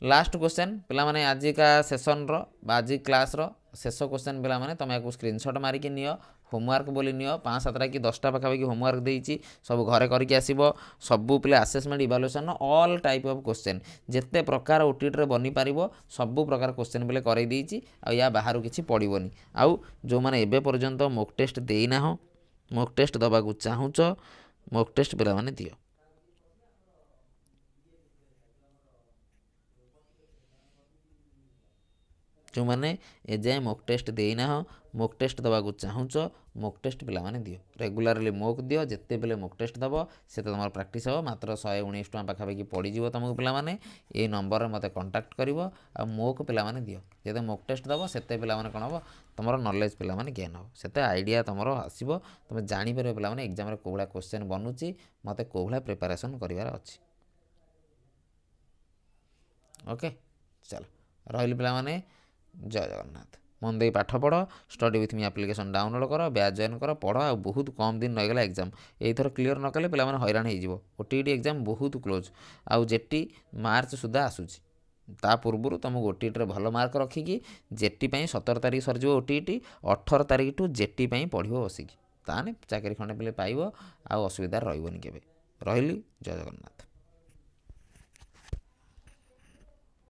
लास्ट क्वेश्चन पिला माने आज का सेशन रो आज क्लास रो शेष क्वेश्चन पिला माने तुम या स्क्रीनशॉट मारिक नियो होमवर्क बोली नियो 5-7टा कि 10टा पाखापाखि होमवर्क देइछि सब घरे करके आसीबो सबु पिला assessment evaluation all type of question जेते प्रकार ओटीटी रे बनी पारिबो सबु प्रकार क्वेश्चन पिले करै देइछि आ या बाहरु किछि पड़िबोनी आउ जो माने एबे पर्यंत मॉक टेस्ट देइना हो मॉक टेस्ट दबा को चाहूच मॉक टेस्ट पिला माने दियो जो मैंने एजाए मॉक टेस्ट देना हो मॉक टेस्ट दबा को चाहूच मॉक टेस्ट पिला माने दियो रेगुलारली मॉक दियो जिते बेले मॉक टेस्ट दबो से तुम प्रैक्टिस हो मात्र 119 टका पाखापाखि पड़ीज तुमको पिला माने ये नंबर मते कांटेक्ट करिवो आ मॉक पिला माने दियो जेते मॉक टेस्ट दबो सेते पिला माने कोन हो तुम नॉलेज पिला माने गेन हो सेते आइडिया तुम आसीबो तुम जानि परबो पिला माने एग्जाम रे कोबला क्वेश्चन बनुची मते कोबला प्रिपरेशन करिवार अछि ओके चलो रहिल पिला माने जय जगन्नाथ मन दे पाठ पढ़ study with me application download कर बैच जॉइन कर पढ़ आ बहुत कम दिन रहीगला एग्जाम एथर क्लीयर न कले पे हैरान हो ओटीटी एग्जाम बहुत क्लोज आउ जेटी मार्च सुधा आसूची ता पूर्व तुम ओटीटी भल मार्क रखिकी जेटी 17 तारीख सर ओटीटी 18 तारीख टू जेटी पढ़ बसिकी ताने चाकरी खंडे पे पाइब आ असुविधा रही केवे रही जय जगन्नाथ।